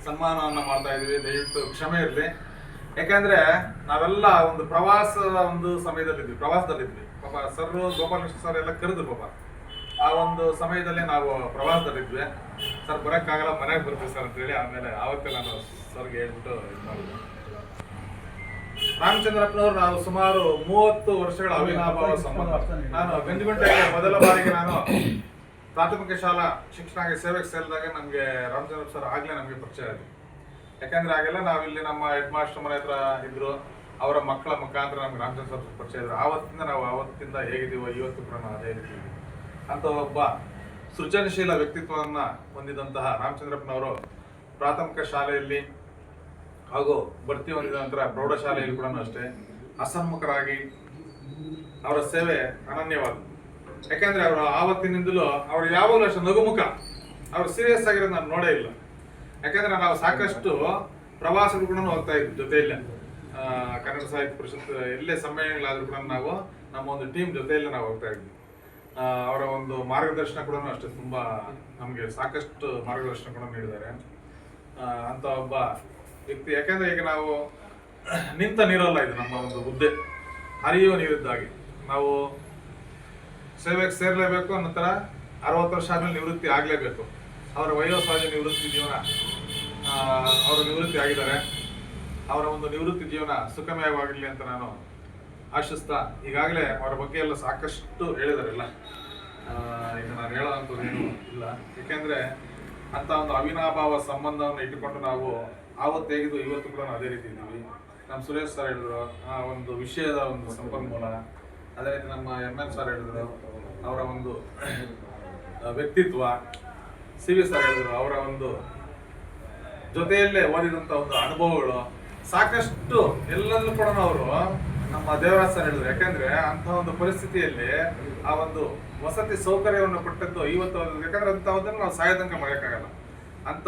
ಸನ್ಮಾನವನ್ನು ಮಾಡ್ತಾ ಇದ್ದೀವಿ. ದಯವಿಟ್ಟು ಕ್ಷಮೆ ಇರಲಿ. ಯಾಕೆಂದರೆ ನಾವೆಲ್ಲ ಒಂದು ಸಮಯದಲ್ಲಿದ್ವಿ, ಪ್ರವಾಸದಲ್ಲಿದ್ವಿ. ಪಾಪ ಸರ್, ಗೋಪಾಲಕೃಷ್ಣ ಸರ್ ಎಲ್ಲ ಕರೆದ್ರು. ಪಾಪ ಆ ಒಂದು ಸಮಯದಲ್ಲಿ ನಾವು ಪ್ರವಾಸದಲ್ಲಿದ್ವಿ. ಸರ್ ಬರೋಕ್ಕಾಗಲ್ಲ, ಮನೆಗೆ ಬರ್ತೀವಿ ಸರ್ ಅಂತೇಳಿ ಆಮೇಲೆ ಆವತ್ತೇ ನಾನು ಸರ್ಗೆ ಹೇಳ್ಬಿಟ್ಟು ಇದು ಮಾಡಿದ್ವಿ. ರಾಮಚಂದ್ರಪ್ಪನವರು ನಾವು ಸುಮಾರು 30 ವರ್ಷಗಳ ಅವಿನಾಭಾವ ಸಂಬಂಧ. ನಾನು ಗಂಜಿಗುಂಟೆಗೆ ಮೊದಲ ಬಾರಿಗೆ ನಾನು ಪ್ರಾಥಮಿಕ ಶಾಲಾ ಶಿಕ್ಷಣ ಸೇವೆಗೆ ಸೇರಿದಾಗ ನಮಗೆ ರಾಮಚಂದ್ರಪ್ಪ ಸರ್ ಆಗಲೇ ನಮಗೆ ಪರಿಚಯ ಆಯಿತು. ಯಾಕಂದರೆ ಆಗೆಲ್ಲ ನಾವಿಲ್ಲಿ ನಮ್ಮ ಹೆಡ್ ಮಾಸ್ಟರ್ ಮನೆ ಹತ್ರ ಇದ್ದರು. ಅವರ ಮಕ್ಕಳ ಮುಖಾಂತರ ನಮ್ಗೆ ರಾಮಚಂದ್ರ ಸರ್ ಪರಿಚಯ ಇದ್ರು. ಆವತ್ತಿಂದ ಹೇಗಿದ್ದೀವೋ ಇವತ್ತು ಕೂಡ ನಾವು ಅದೇ ರೀತಿ ಅಂತ ಒಬ್ಬ ಸೃಜನಶೀಲ ವ್ಯಕ್ತಿತ್ವವನ್ನು ಹೊಂದಿದಂತಹ ರಾಮಚಂದ್ರಪ್ಪನವರು ಪ್ರಾಥಮಿಕ ಶಾಲೆಯಲ್ಲಿ ಹಾಗೂ ಭರ್ತಿ ಹೊಂದಿದ ನಂತರ ಪ್ರೌಢಶಾಲೆಯಲ್ಲಿ ಕೂಡ ಅಷ್ಟೇ ಹಸನ್ಮುಖರಾಗಿ ಅವರ ಸೇವೆ ಅನನ್ಯವಾದದ್ದು. ಯಾಕೆಂದರೆ ಅವರು ಆವತ್ತಿನಿಂದಲೂ ಅವರು ಯಾವಾಗಲೂ ಅಷ್ಟೇ ನಗುಮುಖ, ಅವರು ಸೀರಿಯಸ್ ಆಗಿರೋದು ನಾನು ನೋಡೇ ಇಲ್ಲ. ಯಾಕೆಂದರೆ ನಾವು ಸಾಕಷ್ಟು ಪ್ರವಾಸಗಳು ಕೂಡ ಹೋಗ್ತಾ ಇದ್ವಿ ಜೊತೆಯಲ್ಲೇ. ಕನ್ನಡ ಸಾಹಿತ್ಯ ಪರಿಷತ್ ಎಲ್ಲೇ ಸಮ್ಮೇಳನಗಳಾದರೂ ಕೂಡ ನಾವು ನಮ್ಮ ಒಂದು ಟೀಮ್ ಜೊತೆಯಲ್ಲೇ ನಾವು ಹೋಗ್ತಾ ಇದ್ವಿ. ಅವರ ಒಂದು ಮಾರ್ಗದರ್ಶನ ಕೂಡ ಅಷ್ಟೇ ತುಂಬ ನಮಗೆ ಸಾಕಷ್ಟು ಮಾರ್ಗದರ್ಶನ ಕೂಡ ನೀಡಿದ್ದಾರೆ ಅಂತ ಒಬ್ಬ ವ್ಯಕ್ತಿ. ಯಾಕೆಂದರೆ ಈಗ ನಾವು ನಿಂತ ನೀರಲ್ಲ, ಇದು ನಮ್ಮ ಒಂದು ಹುದ್ದೆ, ಹರಿಯುವ ನೀರಿದ್ದಾಗಿ. ನಾವು ಸೇವೆಗೆ ಸೇರಲೇಬೇಕು. ನಂತರ 60 ವರ್ಷ ಆದಮೇಲೆ ನಿವೃತ್ತಿ ಆಗಲೇಬೇಕು. ಅವರ ವಯೋಸಹಜ ನಿವೃತ್ತಿ ಜೀವನ, ಅವರು ನಿವೃತ್ತಿ ಆಗಿದ್ದಾರೆ. ಅವರ ಒಂದು ನಿವೃತ್ತಿ ಜೀವನ ಸುಖಮಯವಾಗಿರಲಿ ಅಂತ ನಾನು ಆಶಿಸ್ತಾ, ಈಗಾಗಲೇ ಅವರ ಬಗ್ಗೆ ಎಲ್ಲ ಸಾಕಷ್ಟು ಹೇಳಿದಾರೆಲ್ಲ. ಈಗ ನಾನು ಹೇಳೋವಂಥದ್ದು ಏನೂ ಇಲ್ಲ. ಏಕೆಂದರೆ ಅಂಥ ಒಂದು ಅವಿನಾಭಾವ ಸಂಬಂಧವನ್ನು ಇಟ್ಟುಕೊಂಡು ನಾವು ಆವತ್ತು ಹೇಗಿದ್ದು ಇವತ್ತು ಕೂಡ ಅದೇ ರೀತಿ ಇದ್ದೀವಿ. ನಮ್ಮ ಸುರೇಶ್ ಸರ್ ಹೇಳಿದ್ರು ಆ ಒಂದು ವಿಷಯದ ಒಂದು ಸಂಪನ್ಮೂಲ, ಅದೇ ರೀತಿ ನಮ್ಮ MN ಸರ್ ಹೇಳಿದ್ರು ಅವರ ಒಂದು ವ್ಯಕ್ತಿತ್ವ, CV ಸರ್ ಹೇಳಿದ್ರು ಅವರ ಒಂದು ಜೊತೆಯಲ್ಲೇ ಓದಿದಂಥ ಒಂದು ಅನುಭವಗಳು, ಸಾಕಷ್ಟು ಎಲ್ಲದನ್ನು ಕೂಡ ಅವರು ನಮ್ಮ ದೇವರಾಜ್ ಸರ್ ಹೇಳಿದ್ರು. ಯಾಕೆಂದರೆ ಅಂಥ ಒಂದು ಪರಿಸ್ಥಿತಿಯಲ್ಲಿ ಆ ಒಂದು ವಸತಿ ಸೌಕರ್ಯವನ್ನು ಕೊಟ್ಟದ್ದು ಇವತ್ತು. ಯಾಕಂದರೆ ಅಂಥದ್ದನ್ನು ನಾವು ಸಾಯೋತನಕ ಮಾಡೋಕ್ಕಾಗಲ್ಲ. ಅಂಥ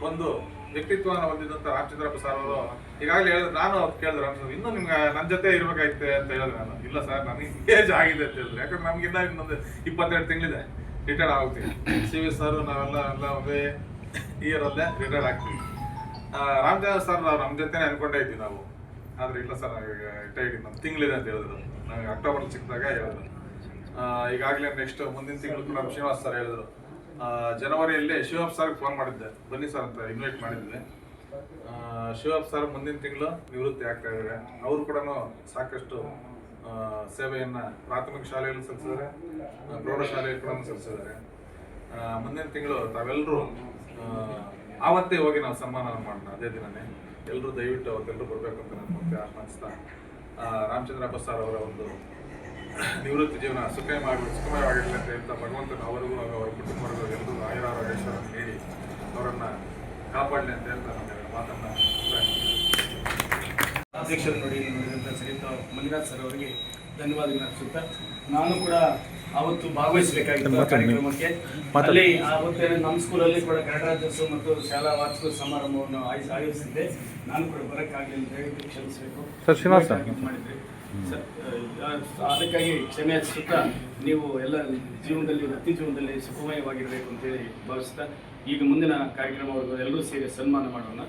ಒಂದು ವ್ಯಕ್ತಿತ್ವವನ್ನು ಹೊಂದಿದಂಥ ರಾಮಚಂದ್ರಪ್ಪ ಸರ್ ಅವರು ಈಗಾಗಲೇ ಹೇಳಿದ್ರು. ನಾನು ಕೇಳಿದ್ರು, ರಾಮಚಂದ್ರ ಇನ್ನೂ ನಿಮ್ಗೆ ನನ್ನ ಜೊತೆ ಇರಬೇಕಾಯ್ತೆ ಅಂತ ಹೇಳಿದ್ರೆ, ನಾನು ಇಲ್ಲ ಸರ್ ನನಗೆ ಏಜ್ ಆಗಿದೆ ಅಂತ ಹೇಳಿದ್ರು. ಯಾಕಂದ್ರೆ ನಮಗಿನ್ನ ಇನ್ನೊಂದು 22 ತಿಂಗಳಿದೆ ರಿಟೈರ್ಡ್ ಆಗ್ತೀವಿ. CV ಸರ್ ನಾವೆಲ್ಲ ಒಂದೇ ಇಯರಲ್ಲೇ ರಿಟೈರ್ಡ್ ಆಗ್ತೀವಿ. ರಾಮಚಂದ್ರ ಸರ್ ನಾವು ನಮ್ಮ ಜೊತೆನೇ ಅನ್ಕೊಂಡೇ ಇದ್ವಿ ನಾವು. ಆದರೆ ಇಲ್ಲ ಸರ್ ರಿಟೈರ್ಡ್ ನಮ್ಮ ತಿಂಗಳಿದೆ ಅಂತ ಹೇಳಿದ್ರು. ನನಗೆ ಅಕ್ಟೋಬರ್ ಸಿಕ್ಕಿದಾಗ ಹೇಳಿದ್ರು. ಈಗಾಗಲೇ ನೆಕ್ಸ್ಟ್ ಮುಂದಿನ ತಿಂಗಳು ಕೂಡ ಶ್ರೀನಿವಾಸ್ ಸರ್ ಹೇಳಿದ್ರು. ಜನವರಿಯಲ್ಲಿ ಶಿವಪ್ಪ ಸರ್ಗೆ ಫೋನ್ ಮಾಡಿದ್ದೆ, ಬನ್ನಿ ಸರ್ ಅಂತ ಇನ್ವೈಟ್ ಮಾಡಿದ್ದೆ. ಶಿವಪ್ಪ ಸರ್ ಮುಂದಿನ ತಿಂಗಳು ನಿವೃತ್ತಿ ಆಗ್ತಾ ಇದ್ದಾರೆ. ಅವರು ಕೂಡ ಸಾಕಷ್ಟು ಸೇವೆಯನ್ನು ಪ್ರಾಥಮಿಕ ಶಾಲೆಯಲ್ಲಿ ಸಲ್ಲಿಸಿದ್ದಾರೆ, ಪ್ರೌಢಶಾಲೆಯಲ್ಲಿ ಕೂಡ ಸಲ್ಲಿಸಿದ್ದಾರೆ. ಮುಂದಿನ ತಿಂಗಳು ತಾವೆಲ್ಲರೂ ಆವತ್ತೇ ಹೋಗಿ ನಾವು ಸನ್ಮಾನ ಮಾಡೋಣ, ಅದೇ ದಿನನೇ. ಎಲ್ಲರೂ ದಯವಿಟ್ಟು ಅವತ್ತೆಲ್ಲರೂ ಬರಬೇಕು ಅಂತ ನಾನು ಮತ್ತೆ ಆಹ್ವಾನಿಸ್ತಾ, ರಾಮಚಂದ್ರಪ್ಪ ಸರ್ ಅವರ ಒಂದು ನಿವೃತ್ತಿ ಜೀವನ ಸುಖಮಯವಾಗಿರಲಿ ಅಂತ ಹೇಳ್ತಾ, ಭಗವಂತನ ಅವರಿಗೂ ಅವರ ಕುಟುಂಬರಿಗೂ ಎಲ್ಲರೂ ಆಯುರಾರೋಗ್ಯೇಶ್ವರ ನೀಡಿ ಅವರನ್ನು ಕಾಪಾಡಲಿ ಅಂತ ಹೇಳ್ತಾ ನನ್ನ ಮಾತನ್ನು ಅಧ್ಯಕ್ಷರು ನುಡಿದಂಥ ಶ್ರೀಯುತ ಮಂಜುನಾಥ್ ಸರ್ ಅವರಿಗೆ ಧನ್ಯವಾದಗಳನ್ನು ಅರ್ಪಿಸುತ್ತಾ, ನಾನು ಕೂಡ ಆವತ್ತು ಭಾಗವಹಿಸಬೇಕಾಗಿತ್ತು ಕಾರ್ಯಕ್ರಮಕ್ಕೆ. ಅಲ್ಲಿ ಆವತ್ತೇನೆ ನಮ್ಮ ಸ್ಕೂಲಲ್ಲಿ ಕೂಡ ಕನ್ನಡ ರಾಜ್ಯೋತ್ಸವ ಮತ್ತು ಶಾಲಾ ವಾರ್ಷಿಕ ಸಮಾರಂಭವನ್ನು ಆಯೋಜಿಸಿದ್ದೆ. ನಾನು ಕೂಡ ಬರೋಕ್ಕಾಗಲಿಲ್ಲ, ದಯವಿಟ್ಟು ಕ್ಷಮಿಸಬೇಕು ಮಾಡಿದ್ರಿ. ಅದಕ್ಕಾಗಿ ಕ್ಷಮೆ ಯಾಚಿಸುತ್ತಾ ನೀವು ಎಲ್ಲ ಜೀವನದಲ್ಲಿ ವೃತ್ತಿ ಜೀವನದಲ್ಲಿ ಸುಖಮಯವಾಗಿರಬೇಕು ಅಂತೇಳಿ ಭಾವಿಸ್ತಾ ಈಗ ಮುಂದಿನ ಕಾರ್ಯಕ್ರಮವರೆಗೂ ಎಲ್ಲರೂ ಸೇರಿ ಸನ್ಮಾನ ಮಾಡೋಣ.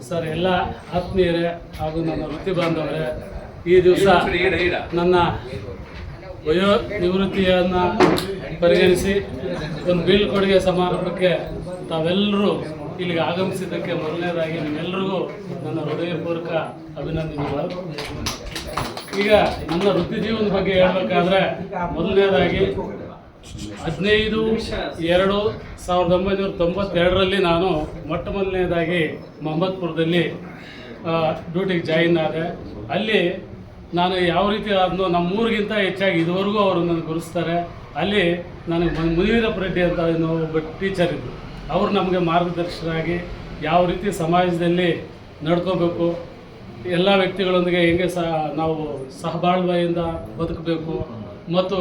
ಸರ್, ಎಲ್ಲ ಆತ್ಮೀಯರೇ ಹಾಗೂ ನನ್ನ ವೃತ್ತಿ ಬಾಂಧವರೇ, ಈ ದಿವಸ ನನ್ನ ವಯೋ ನಿವೃತ್ತಿಯನ್ನು ಪರಿಗಣಿಸಿ ಒಂದು ಬೀಳ್ಕೊಡುಗೆ ಸಮಾರಂಭಕ್ಕೆ ತಾವೆಲ್ಲರೂ ಇಲ್ಲಿಗೆ ಆಗಮಿಸಿದ್ದಕ್ಕೆ ಮೊದಲನೇದಾಗಿ ನಿಮ್ಮೆಲ್ಲರಿಗೂ ನನ್ನ ಹೃದಯಪೂರ್ವಕ ಅಭಿನಂದನೆಗಳು. ಈಗ ನನ್ನ ವೃತ್ತಿ ಜೀವನದ ಬಗ್ಗೆ ಹೇಳಬೇಕಾದ್ರೆ ಮೊದಲನೇದಾಗಿ 15/2/1992 ನಾನು ಮೊಟ್ಟ ಮೊದಲನೇದಾಗಿ ಮೊಹಮ್ಮದ್ಪುರದಲ್ಲಿ ಡ್ಯೂಟಿಗೆ ಜಾಯಿನ್ ಆದೆ. ಅಲ್ಲಿ ನಾನು ಯಾವ ರೀತಿ ಅದನ್ನು ನಮ್ಮೂರಿಗಿಂತ ಹೆಚ್ಚಾಗಿ ಇದುವರೆಗೂ ಅವರು ನನಗೆ ಗುರುಸ್ತಾರೆ. ಅಲ್ಲಿ ನನಗೆ ಮುನಿವೀರಪ್ಪ ರೆಡ್ಡಿ ಅಂತ ಒಬ್ಬ ಟೀಚರ್ ಇದ್ದರು. ಅವರು ನಮಗೆ ಮಾರ್ಗದರ್ಶಕರಾಗಿ ಯಾವ ರೀತಿ ಸಮಾಜದಲ್ಲಿ ನಡ್ಕೋಬೇಕು, ಎಲ್ಲ ವ್ಯಕ್ತಿಗಳೊಂದಿಗೆ ಹೆಂಗೆ ನಾವು ಸಹಬಾಳ್ವೆಯಿಂದ ಬದುಕಬೇಕು ಮತ್ತು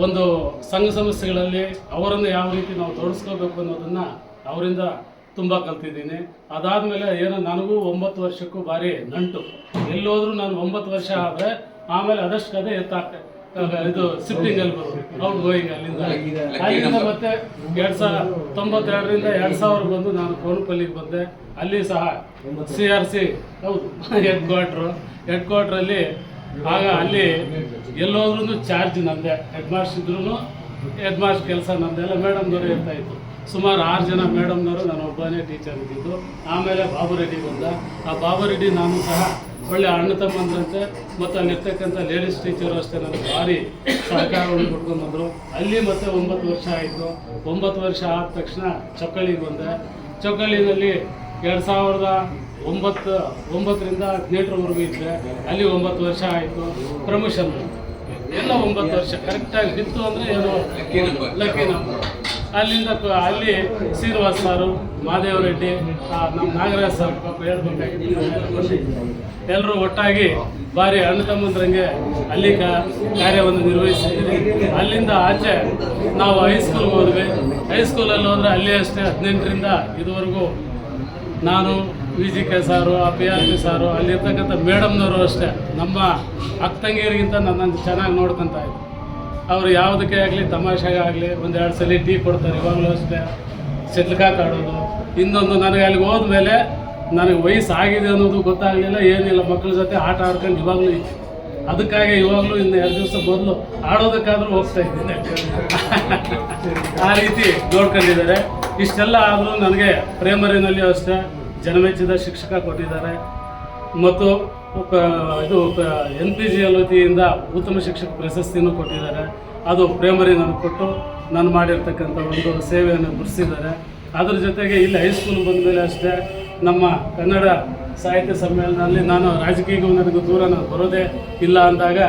ಒಂದು ಸಂಘ ಸಂಸ್ಥೆಗಳಲ್ಲಿ ಅವರನ್ನು ಯಾವ ರೀತಿ ನಾವು ತೊಡಗಿಸ್ಕೋಬೇಕು ಅನ್ನೋದನ್ನು ಅವರಿಂದ ತುಂಬ ಕಲ್ತಿದ್ದೀನಿ. ಅದಾದಮೇಲೆ ಏನೋ ನನಗೂ 9 ವರ್ಷಕ್ಕೂ ಭಾರಿ ನಂಟು. ಎಲ್ಲೋದ್ರೂ ನಾನು 9 ವರ್ಷ ಆದರೆ ಆಮೇಲೆ ಅದಷ್ಟು ಕದೆ ಇದು ಶಿಫ್ಟಿಂಗಲ್ಲಿ ಬರೋದು, ಔಟ್ ಗೋಯಿಂಗ್ ಅಲ್ಲಿಂದ ಮತ್ತೆ 1992ರಿಂದ 2000 ಬಂದು ನಾನು ಕೋನಪಲ್ಲಿಗೆ ಬಂದೆ. ಅಲ್ಲಿ ಸಹ CRC ಹೌದು ಹೆಡ್ ಕ್ವಾರ್ಟ್ರಲ್ಲಿ ಆಗ ಅಲ್ಲಿ ಎಲ್ಲೋದ್ರೂ ಚಾರ್ಜ್ ನಂದೆ. ಹೆಡ್ ಮಾಸ್ಟರ್ ಇದ್ರೂ ಹೆಡ್ ಮಾಸ್ಟರ್ ಕೆಲಸ ನಂದೆಲ್ಲ ಮೇಡಮ್ದವರೇ ಇರ್ತಾಯಿತ್ತು. ಸುಮಾರು 6 ಜನ ಮೇಡಮ್ನವರು, ನಾನು ಒಬ್ಬನೇ ಟೀಚರ್ ಇದ್ದಿದ್ದು. ಆಮೇಲೆ ಬಾಬು ರೆಡ್ಡಿ ಬಂದ. ಆ ಬಾಬು ರೆಡ್ಡಿ ನಾನು ಸಹ ಒಳ್ಳೆ ಅಣ್ಣ ತಮ್ಮಂದ್ರಂತೆ, ಮತ್ತು ಅಲ್ಲಿರ್ತಕ್ಕಂಥ ಲೇಡೀಸ್ ಟೀಚರು ಅಷ್ಟೇ ನನಗೆ ಭಾರಿ ಸಹಕಾರವನ್ನು ಕೊಟ್ಕೊಂಡ್ಬಂದರು. ಅಲ್ಲಿ ಮತ್ತೆ 9 ವರ್ಷ ಆಯಿತು. 9 ವರ್ಷ ಆದ ತಕ್ಷಣ ಚೊಕ್ಕಳ್ಳಿಗೆ ಬಂದೆ. ಚೊಕ್ಕಳ್ಳಿನಲ್ಲಿ 2009ರಿಂದ 18ರವರೆಗೂ ಇದ್ದೆ. ಅಲ್ಲಿ 9 ವರ್ಷ ಆಯಿತು. ಪ್ರಮೋಷನ್ ಎಲ್ಲ 9 ವರ್ಷ ಕರೆಕ್ಟಾಗಿ ಬಿತ್ತು ಅಂದರೆ ಏನೋ ಲಕ್ಕಿ ನಂಬರ್. ಅಲ್ಲಿಂದ ಅಲ್ಲಿ ಶ್ರೀನಿವಾಸ್ ಸಾರು, ಮಾದೇವ ರೆಡ್ಡಿ, ನಮ್ಮ ನಾಗರಾಜ್ ಸರ್ ಪಾಪ ಹೇಳ್ಬೇಕಾಗಿತ್ತು, ಎಲ್ಲರೂ ಒಟ್ಟಾಗಿ ಭಾರಿ ಅಣ್ಣ ತಮ್ಮಂದ್ರಂಗೆ ಅಲ್ಲಿ ಕಾರ್ಯವನ್ನು ನಿರ್ವಹಿಸಿದ್ದೀವಿ. ಅಲ್ಲಿಂದ ಆಚೆ ನಾವು ಹೈಸ್ಕೂಲ್ಗೆ ಹೋದ್ವಿ. ಹೈಸ್ಕೂಲಲ್ಲಿ ಹೋದರೆ ಅಲ್ಲಿ ಅಷ್ಟೇ 18ರಿಂದ ಇದುವರೆಗೂ ನಾನು, VGK ಸಾರು, PRP ಸಾರು, ಅಲ್ಲಿರ್ತಕ್ಕಂಥ ಮೇಡಮ್ನವರು ಅಷ್ಟೇ ನಮ್ಮ ಅಕ್ಕ ತಂಗಿಯರಿಗಿಂತ ನನ್ನನ್ನು ಚೆನ್ನಾಗಿ ನೋಡ್ಕೊತ ಇದ್ರು. ಅವರು ಯಾವುದಕ್ಕೆ ಆಗಲಿ, ತಮಾಷೆಗೆ ಆಗಲಿ 1-2 ಸಲ ಟೀ ಕೊಡ್ತಾರೆ. ಇವಾಗಲೂ ಅಷ್ಟೇ ಶಟ್ಲ್ಕಾಕ್ ಆಡೋದು. ಇನ್ನೊಂದು, ನನಗೆ ಅಲ್ಲಿಗೆ ಹೋದ್ಮೇಲೆ ನನಗೆ ವಯಸ್ಸಾಗಿದೆ ಅನ್ನೋದು ಗೊತ್ತಾಗಲಿಲ್ಲ, ಏನಿಲ್ಲ, ಮಕ್ಕಳ ಜೊತೆ ಆಟ ಆಡ್ಕೊಂಡು ಇವಾಗಲೂ ಇತ್ತು. ಅದಕ್ಕಾಗಿ ಇವಾಗಲೂ ಇನ್ನು 2 ದಿವಸ ಮೊದಲು ಆಡೋದಕ್ಕಾದರೂ ಹೋಗ್ತಾ ಇದ್ದೀನಿ. ಆ ರೀತಿ ನೋಡ್ಕೊಂಡಿದ್ದಾರೆ. ಇಷ್ಟೆಲ್ಲ ಆದರೂ ನನಗೆ ಪ್ರೈಮರಿನಲ್ಲಿ ಅಷ್ಟೇ ಜನಮೆಚ್ಚಿದ ಶಿಕ್ಷಕ ಕೊಟ್ಟಿದ್ದಾರೆ. ಮತ್ತು ಇದು NPGL ವತಿಯಿಂದ ಉತ್ತಮ ಶಿಕ್ಷಕ ಪ್ರಶಸ್ತಿನೂ ಕೊಟ್ಟಿದ್ದಾರೆ. ಅದು ಪ್ರೈಮರಿ ನನಗೆ ಕೊಟ್ಟು ನಾನು ಮಾಡಿರ್ತಕ್ಕಂಥ ಒಂದು ಸೇವೆಯನ್ನು ಗುರುತಿಸಿದ್ದಾರೆ. ಅದರ ಜೊತೆಗೆ ಇಲ್ಲಿ ಹೈಸ್ಕೂಲ್ ಬಂದ ಮೇಲೆ ಅಷ್ಟೇ ನಮ್ಮ ಕನ್ನಡ ಸಾಹಿತ್ಯ ಸಮ್ಮೇಳನದಲ್ಲಿ ನಾನು ರಾಜಕೀಯಗೂ ನನಗೆ ದೂರ ನಾನು ಬರೋದೇ ಇಲ್ಲ ಅಂದಾಗ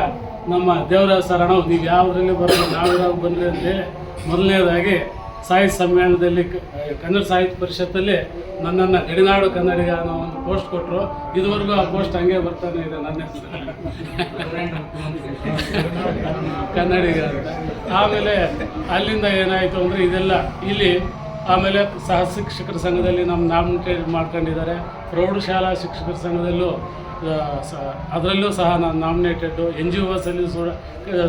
ನಮ್ಮ ದೇವರಾಜ್ ಸರ್, ಅಣ್ಣ ನೀವು ಯಾವುದರಲ್ಲಿ ಬರೋದು, ನಾವಿರಾಗ ಬಂದರೆ ಅಂತೇಳಿ ಮೊದಲನೇದಾಗಿ ಸಾಹಿತ್ಯ ಸಮ್ಮೇಳನದಲ್ಲಿ ಕನ್ನಡ ಸಾಹಿತ್ಯ ಪರಿಷತ್ತಲ್ಲಿ ನನ್ನನ್ನು ಗಡಿನಾಡು ಕನ್ನಡಿಗ ಅನ್ನೋ ಒಂದು ಪೋಸ್ಟ್ ಕೊಟ್ಟರು. ಇದುವರೆಗೂ ಆ ಪೋಸ್ಟ್ ಹಂಗೆ ಬರ್ತಾನೆ ಇದೆ ನನ್ನ ಹೆಸರು ಕನ್ನಡಿಗ ಅಂತ. ಆಮೇಲೆ ಅಲ್ಲಿಂದ ಏನಾಯಿತು ಅಂದರೆ ಇದೆಲ್ಲ ಇಲ್ಲಿ ಆಮೇಲೆ ಸಹ ಶಿಕ್ಷಕರ ಸಂಘದಲ್ಲಿ ನಮ್ಮ ನಾಮಿನೇಟೆಡ್ ಮಾಡ್ಕೊಂಡಿದ್ದಾರೆ. ಪ್ರೌಢಶಾಲಾ ಶಿಕ್ಷಕರ ಸಂಘದಲ್ಲೂ ಅದರಲ್ಲೂ ಸಹ ನಾನು ನಾಮಿನೇಟೆಡ್ಡು. NGOಸಲ್ಲಿ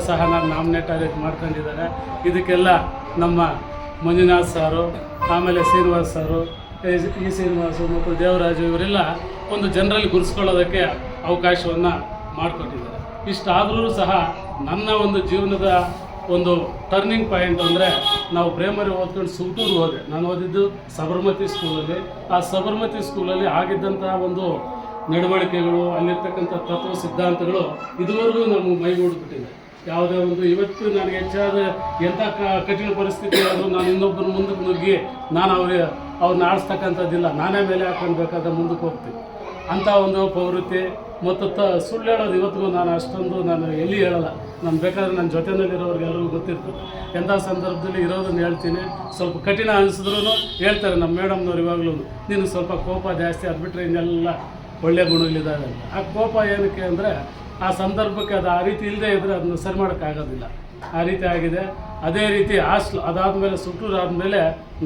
ಸಹ ನಾನು ನಾಮಿನೇಟ್ ಆಗಿ ಮಾಡ್ಕೊಂಡಿದ್ದಾರೆ. ಇದಕ್ಕೆಲ್ಲ ನಮ್ಮ ಮಂಜುನಾಥ್ ಸಾರು, ಆಮೇಲೆ ಶ್ರೀನಿವಾಸ್ ಸಾರು, ಈ ಶ್ರೀನಿವಾಸು ಮತ್ತು ದೇವರಾಜು ಇವರೆಲ್ಲ ಒಂದು ಜನರಲ್ಲಿ ಗುರುಸ್ಕೊಳ್ಳೋದಕ್ಕೆ ಅವಕಾಶವನ್ನು ಮಾಡಿಕೊಟ್ಟಿದ್ದಾರೆ. ಇಷ್ಟಾದರೂ ಸಹ ನನ್ನ ಒಂದು ಜೀವನದ ಒಂದು ಟರ್ನಿಂಗ್ ಪಾಯಿಂಟ್ ಅಂದರೆ, ನಾವು ಪ್ರೈಮರಿ ಓದ್ಕೊಂಡು ಸುತ್ತೂರು ಹೋದೆ. ನಾನು ಓದಿದ್ದು ಸಬರ್ಮತಿ ಸ್ಕೂಲಲ್ಲಿ. ಆ ಸಬರ್ಮತಿ ಸ್ಕೂಲಲ್ಲಿ ಆಗಿದ್ದಂಥ ಒಂದು ನಡವಳಿಕೆಗಳು, ಅಲ್ಲಿರ್ತಕ್ಕಂಥ ತತ್ವ ಸಿದ್ಧಾಂತಗಳು ಇದುವರೆಗೂ ನಮಗೆ ಮೈಗೂಡಿಬಿಟ್ಟಿದೆ. ಯಾವುದೇ ಒಂದು ಇವತ್ತು ನನಗೆ ಹೆಚ್ಚಾದ ಎಂಥ ಕಠಿಣ ಪರಿಸ್ಥಿತಿ ಆದರೂ ನಾನು ಇನ್ನೊಬ್ಬರು ಮುಂದಕ್ಕೆ ನುಗ್ಗಿ ನಾನು ಅವ್ರನ್ನ ಆಡಿಸ್ತಕ್ಕಂಥದ್ದಿಲ್ಲ. ನಾನೇ ಮೇಲೆ ಹಾಕೊಂಡು ಬೇಕಾದ ಮುಂದಕ್ಕೆ ಹೋಗ್ತೀನಿ. ಅಂಥ ಒಂದು ಪ್ರವೃತ್ತಿ ಮತ್ತು ಸುಳ್ಳು ಹೇಳೋದು ಇವತ್ತಿಗೂ ನಾನು ಅಷ್ಟೊಂದು ನಾನು ಎಲ್ಲಿ ಹೇಳಲ್ಲ. ನಾನು ಬೇಕಾದ್ರೆ ನನ್ನ ಜೊತೆಯಲ್ಲಿರೋರಿಗೆಲ್ಲರಿಗೂ ಗೊತ್ತಿರ್ತದೆ. ಎಂಥ ಸಂದರ್ಭದಲ್ಲಿ ಇರೋದನ್ನು ಹೇಳ್ತೀನಿ. ಸ್ವಲ್ಪ ಕಠಿಣ ಅನಿಸಿದ್ರೂ ಹೇಳ್ತಾರೆ ನಮ್ಮ ಮೇಡಮ್ನವ್ರು ಇವಾಗಲೂ, ನೀನು ಸ್ವಲ್ಪ ಕೋಪ ಜಾಸ್ತಿ, ಅದು ಬಿಟ್ಟರೆ ಇನ್ನೆಲ್ಲ ಒಳ್ಳೆಯ ಗುಣಗಳಿದ್ದಾವೆ ಅಂತ. ಆ ಕೋಪ ಏನಕ್ಕೆ ಅಂದರೆ, ಆ ಸಂದರ್ಭಕ್ಕೆ ಅದು ಆ ರೀತಿ ಇಲ್ಲದೆ ಇದ್ದರೆ ಅದನ್ನು ಸರಿ ಮಾಡೋಕ್ಕಾಗೋದಿಲ್ಲ. ಆ ರೀತಿ ಆಗಿದೆ. ಅದೇ ರೀತಿ ಹಾಸ್ಟ್ಲ್ ಅದಾದಮೇಲೆ ಸುಟ್ಟೂರು ಆದಮೇಲೆ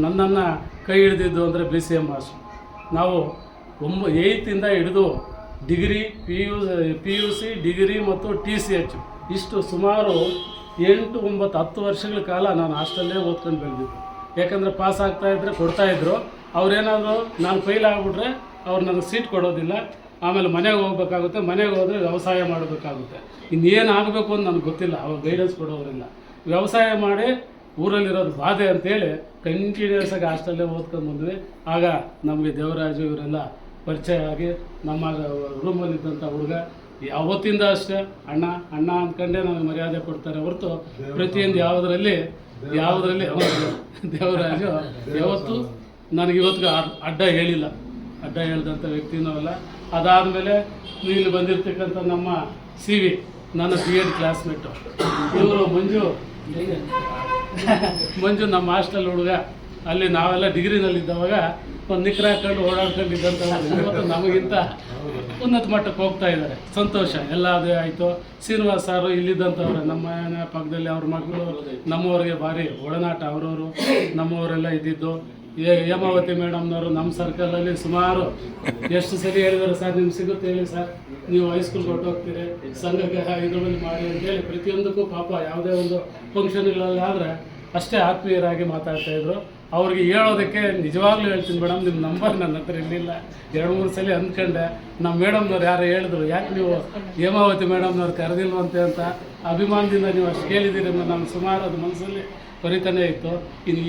ನನ್ನನ್ನು ಕೈ ಹಿಡಿದಿದ್ದು ಅಂದರೆ BCM ಹಾಸ್ಟ್ಲ್. ನಾವು 8th ಹಿಡಿದು ಡಿಗ್ರಿ, PUC ಡಿಗ್ರಿ ಮತ್ತು TCH ಇಷ್ಟು ಸುಮಾರು 8, 9, 10 ವರ್ಷಗಳ ಕಾಲ ನಾನು ಹಾಸ್ಟೆಲ್ಲೇ ಓದ್ಕೊಂಡು ಬೆಳೆದಿದ್ದು. ಯಾಕಂದರೆ ಪಾಸ್ ಆಗ್ತಾಯಿದ್ರೆ ಕೊಡ್ತಾಯಿದ್ರು. ಅವ್ರೇನಾದರೂ ನಾನು ಫೇಲ್ ಆಗಿಬಿಟ್ರೆ ಅವ್ರು ನನಗೆ ಸೀಟ್ ಕೊಡೋದಿಲ್ಲ. ಆಮೇಲೆ ಮನೆಗೆ ಹೋಗ್ಬೇಕಾಗುತ್ತೆ. ಮನೆಗೆ ಹೋದರೆ ವ್ಯವಸಾಯ ಮಾಡಬೇಕಾಗುತ್ತೆ. ಇನ್ನೇನು ಆಗಬೇಕು ಅಂತ ನನಗೆ ಗೊತ್ತಿಲ್ಲ. ಅವ್ರು ಗೈಡೆನ್ಸ್ ಕೊಡೋರಿಲ್ಲ. ವ್ಯವಸಾಯ ಮಾಡಿ ಊರಲ್ಲಿರೋದು ಬಾಧೆ ಅಂತೇಳಿ ಕಂಟಿನ್ಯೂಸ್ ಆಗಿ ಹಾಸ್ಟೆಲ್ಲೇ ಓದ್ಕೊಂಡು ಬಂದ್ವಿ. ಆಗ ನಮಗೆ ದೇವರಾಜು ಇವರೆಲ್ಲ ಪರಿಚಯ ಆಗಿ ನಮ್ಮ ರೂಮಲ್ಲಿದ್ದಂಥ ಹುಡುಗ ಯಾವತ್ತಿಂದ ಅಷ್ಟೇ ಅಣ್ಣ ಅಣ್ಣ ಅಂದ್ಕೊಂಡೇ ನನಗೆ ಮರ್ಯಾದೆ ಕೊಡ್ತಾರೆ ಹೊರತು ಪ್ರತಿಯೊಂದು ಯಾವುದರಲ್ಲಿ ದೇವರಾಜು ಯಾವತ್ತೂ ನನಗೆ ಇವತ್ತಿಗೆ ಅಡ್ಡ ಹೇಳಿಲ್ಲ. ಅಡ್ಡ ಹೇಳ್ದಂಥ ವ್ಯಕ್ತಿನೂ ಅಲ್ಲ. ಅದಾದಮೇಲೆ ಇಲ್ಲಿ ಬಂದಿರತಕ್ಕಂಥ ನಮ್ಮ CV, ನನ್ನ B.Ed ಕ್ಲಾಸ್ಮೇಟು ಇವರು ಮಂಜು ನಮ್ಮ ಹಾಸ್ಟೆಲ್ ಹುಡುಗ. ಅಲ್ಲಿ ನಾವೆಲ್ಲ ಡಿಗ್ರಿನಲ್ಲಿದ್ದವಾಗ ಒಂದು ನಿಕ್ರ ಹಾಕೊಂಡು ಓಡಾಡ್ಕೊಂಡಿದ್ದಂಥವ್ರು ಇವತ್ತು ನಮಗಿಂತ ಉನ್ನತ ಮಟ್ಟಕ್ಕೆ ಹೋಗ್ತಾ ಇದ್ದಾರೆ. ಸಂತೋಷ. ಎಲ್ಲ ಅದೇ ಆಯಿತು. ಶ್ರೀನಿವಾಸ್ ಸಾರು ಇಲ್ಲಿದ್ದಂಥವ್ರೆ, ನಮ್ಮ ಮನೆ ಪಕ್ಕದಲ್ಲಿ ಅವ್ರ ಮಕ್ಕಳು ನಮ್ಮವ್ರಿಗೆ ಭಾರಿ ಒಡನಾಟ. ಅವರವರು ನಮ್ಮವರೆಲ್ಲ ಇದ್ದಿದ್ದು. ಹೇಮಾವತಿ ಮೇಡಮ್ನವರು ನಮ್ಮ ಸರ್ಕಲಲ್ಲಿ ಸುಮಾರು ಎಷ್ಟು ಸರಿ ಹೇಳಿದ್ದಾರೆ, ಸರ್ ನಿಮ್ಗೆ ಸಿಗುತ್ತೆ ಹೇಳಿ ಸರ್, ನೀವು ಹೈಸ್ಕೂಲ್ಗೆ ಹೊರಟೋಗ್ತೀರಿ, ಸಂಘಕ್ಕೆ ಇದರಲ್ಲಿ ಮಾಡಿ ಅಂತೇಳಿ ಪ್ರತಿಯೊಂದಕ್ಕೂ ಪಾಪ ಯಾವುದೇ ಒಂದು ಫಂಕ್ಷನ್ಗಳಲ್ಲಾದರೆ ಅಷ್ಟೇ ಆತ್ಮೀಯರಾಗಿ ಮಾತಾಡ್ತಾಯಿದ್ರು. ಅವ್ರಿಗೆ ಹೇಳೋದಕ್ಕೆ ನಿಜವಾಗ್ಲೂ ಹೇಳ್ತೀನಿ ಮೇಡಮ್, ನಿಮ್ಮ ನಂಬರ್ ನನ್ನ ಹತ್ರ ಇರಲಿಲ್ಲ. 2-3 ಸಲ ಅಂದ್ಕೊಂಡೆ. ನಮ್ಮ ಮೇಡಮ್ನವ್ರು ಯಾರು ಹೇಳಿದ್ರು, ಯಾಕೆ ನೀವು ಹೇಮಾವತಿ ಮೇಡಮ್ನವ್ರು ಕರೆದಿಲ್ವಂತೆ ಅಂತ. ಅಭಿಮಾನದಿಂದ ನೀವು ಅಷ್ಟು ಕೇಳಿದ್ದೀರಿ. ನಾನು ಸುಮಾರು ಅದು ಮನಸ್ಸಲ್ಲಿ ಕೊರಿತಾನೆ ಇತ್ತು. ಇನ್ನು